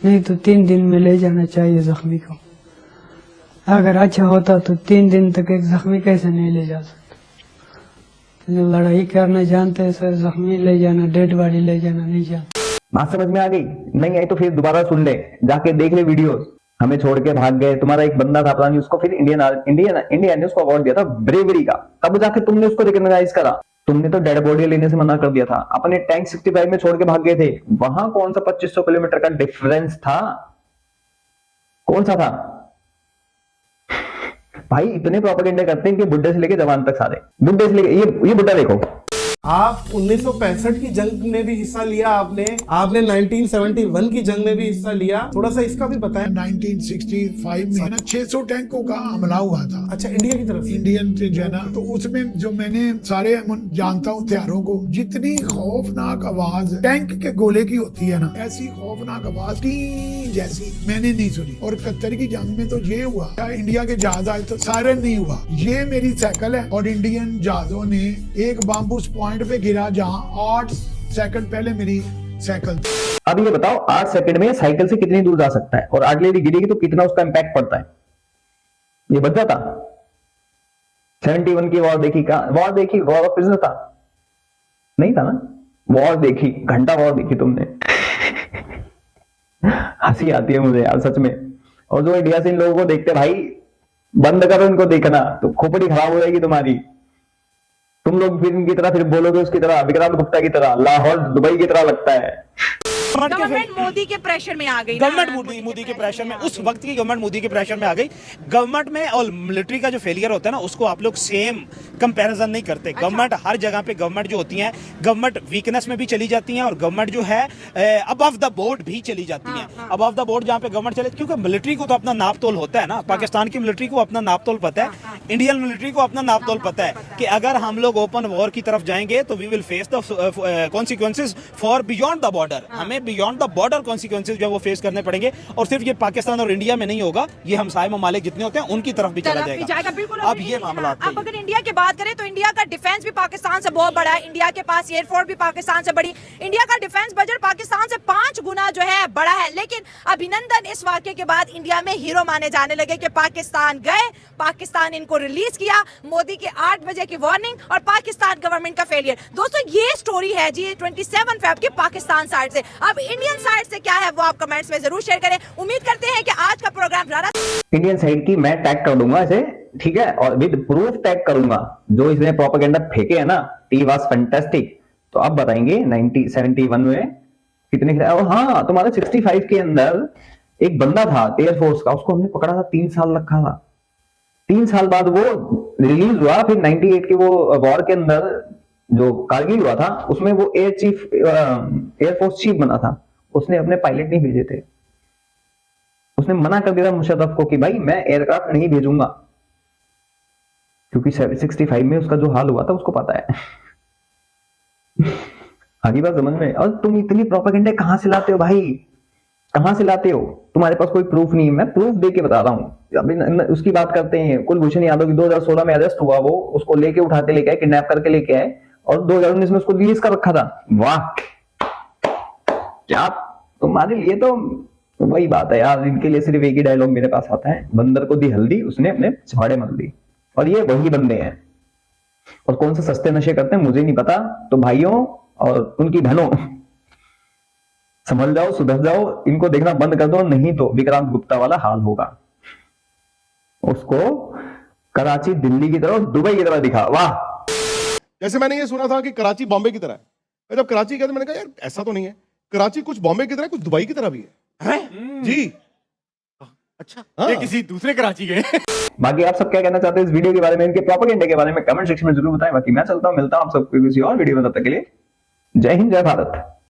नहीं तो 3 दिन में ले जाना चाहिए जख्मी को। अगर अच्छा होता तो 3 दिन तक एक जख्मी कैसे नहीं ले जा सकता। लड़ाई करना जानते हैं सर, जख्मी ले जाना, डेड बॉडी ले जाना नहीं जानते। बात समझ में आ गई? नहीं आई तो फिर दोबारा सुन ले, जाके देख ले वीडियोस। हमें छोड़ के भाग गए, तुम्हारा एक बंदा था पता नहीं, उसको फिर इंडिया ने उसको अवार्ड दिया था ब्रेवरी का, तब जाके तुमने उसको रिकॉग्नाइज करा। तुमने तो डेड बॉडी लेने से मना कर दिया था, अपने टैंक 65 में छोड़ के भाग गए थे। वहां कौन सा 2500 किलोमीटर का डिफरेंस था, कौन सा था? भाई इतने प्रोपेगेंडा करते हैं कि बुड्ढे से लेके जवान तक सारे, बुड्ढे से लेके ये बुड्ढा देखो। आप 1965 की जंग में भी हिस्सा लिया, आपने 1971 की जंग में भी हिस्सा लिया, थोड़ा सा इसका भी बताएं। 1965 में ना 600 टैंकों का हमला हुआ था। अच्छा, इंडिया की तरफ से? इंडियन से जो है ना, तो उसमें जो मैंने सारे जानता हूँ हथियारों को, जितनी खौफनाक आवाज टैंक के गोले की होती है ना, ऐसी खौफनाक आवाज जैसी मैंने नहीं सुनी। और 71 की जंग में तो ये हुआ, इंडिया के जहाज आए तो सायरन नहीं हुआ। ये मेरी साइकिल है और इंडियन जहाजों ने एक बाम्बूस पॉइंट पे गिरा जहां 8 सेकंड पहले मेरी साइकिल। अब ये बताओ 8 सेकंड में साइकिल से कितनी दूर जा सकता है, और आर्टिलरी गिरेगी तो कितना उसका इंपैक्ट पड़ता है, ये बच जाता। 71 की वॉर देखी, वॉर देखी, वॉर ऑफ प्रिजनर था नहीं था ना, वॉर देखी, घंटा वॉर देखी तुमने। हंसी आती है मुझे यार सच में। और जो इंडिया से इन लोगों को देखते भाई, बंद करो इनको देखना, तो खोपड़ी खराब हो जाएगी तुम्हारी। तुम लोग फिर इनकी तरह फिर बोलोगे उसकी तरह, विक्रांत गुप्ता की तरह, लाहौर दुबई की तरह लगता है। गवर्नमेंट मोदी के प्रेशर में आ गई, गवर्नमेंट मोदी के प्रेशर में, उस वक्त की गवर्नमेंट मोदी के प्रेशर में आ गई। गवर्नमेंट में और मिलिट्री का जो फेलियर होता है ना, उसको आप लोग सेम कंपैरिजन नहीं करते। गवर्नमेंट हर जगह पे गवर्नमेंट जो होती है, गवर्नमेंट वीकनेस में भी चली जाती है, और गवर्नमेंट जो है अबव द बोर्ड भी चली जाती है। अबव द बोर्ड जहाँ पे गवर्नमेंट चले, क्योंकि मिलिट्री को तो अपना नाप तोल होता है ना, पाकिस्तान की मिलिट्री को अपना नाप तोल पता है, इंडियन मिलिट्री को अपना नाप तोल पता है कि अगर हम लोग ओपन वॉर की तरफ जाएंगे तो we will face the consequences for beyond the border. हमें बियॉन्ड द बॉर्डर कॉन्सिक्वेंसेज जो है वो फेस करने पड़ेंगे। और सिर्फ ये पाकिस्तान और इंडिया में नहीं होगा, ये हमसाय ममालिक जितने होते हैं उनकी तरफ भी चला जाएगा। बिल्कुल। अब ये मामला अब अगर इंडिया की बात करें तो इंडिया का डिफेंस भी पाकिस्तान से बहुत बड़ा है, इंडिया के पास एयरफोर्स भी पाकिस्तान से बड़ी, इंडिया का डिफेंस बजट पाकिस्तान से 5 गुना जो है बड़ा है। लेकिन अभिनंदन इस वाक्य के बाद इंडिया में हीरो माने जाने लगे कि पाकिस्तान गए, पाकिस्तान इनको रिलीज किया, मोदी के 8 बजे की वार्निंग और पाकिस्तान गवर्नमेंट का फेलियर। दोस्तों ये स्टोरी है जी 27 फेब की पाकिस्तान साइड से। अब इंडियन साइड से क्या है वो आप कमेंट्स में जरूर शेयर करें। उम्मीद करते हैं कि आज का प्रोग्राम राना इंडियन साइड की मैं टैग कर दूंगा इसे, ठीक है, और विद प्रूफ टैग करूंगा। जो इसने प्रोपेगेंडा फेंके है ना, ही वाज फैंटास्टिक। तो आप बताएंगे 71 में कितने, और हाँ तुम्हारे 65 के अंदर एक बंदा था एयरफोर्स का, उसको हमने पकड़ा था, 3 साल रखा था। 3 साल बाद वो रिलीज हुआ। फिर 98 के वो वॉर के अंदर जो कारगिल हुआ था, उसमें वो एयरफोर्स चीफ बना था। उसने अपने पायलट नहीं भेजे थे, उसने मना कर दिया मुशर्रफ को कि भाई मैं एयरक्राफ्ट नहीं भेजूंगा, क्योंकि 65 में उसका जो हाल हुआ था उसको पता है। आगे बात समझ में। और तुम इतनी प्रोपेगेंडा कहां से लाते हो भाई, कहां से लाते हो? तुम्हारे पास कोई प्रूफ नहीं है, मैं प्रूफ दे के बता रहा हूं। अभी उसकी बात करते हैं, कुलभूषण यादव की 2016 में अरेस्ट हुआ, वो उसको लेके उठाते लेके आए, किडनैप करके लेके आए, और 2019 में उसको रिलीज कर रखा था। वाह क्या तुम्हारे लिए तो तो वही बात है यार, इनके लिए सिर्फ एक ही डायलॉग मेरे पास आता है, बंदर को दी हल्दी उसने अपने छाड़े मल दी। और ये वही बंदे हैं। और कौन से सस्ते नशे करते हैं मुझे नहीं पता, तो भाइयों और उनकी बहनों संभल जाओ, सुधर जाओ, इनको देखना बंद कर दो, नहीं तो विक्रांत गुप्ता वाला हाल होगा। उसको कराची दिल्ली की तरह, दुबई की तरह दिखा। वाह। जैसे मैंने ये सुना था कि कराची बॉम्बे की तरह है, मैं जब कराची गया तो मैंने कहा यार ऐसा तो नहीं है, कराची कुछ बॉम्बे की तरह कुछ दुबई की तरह भी है। जी अच्छा, हाँ। ये किसी दूसरे कराची गए। बाकी आप सब क्या कहना चाहते हैं इस वीडियो के बारे में, इनके प्रोपेगेंडे के बारे में कमेंट सेक्शन में जरूर बताएं। बाकी मैं चलता हूं, मिलता हूं आप सबको किसी और वीडियो में, तब तक के लिए जय हिंद, जय भारत।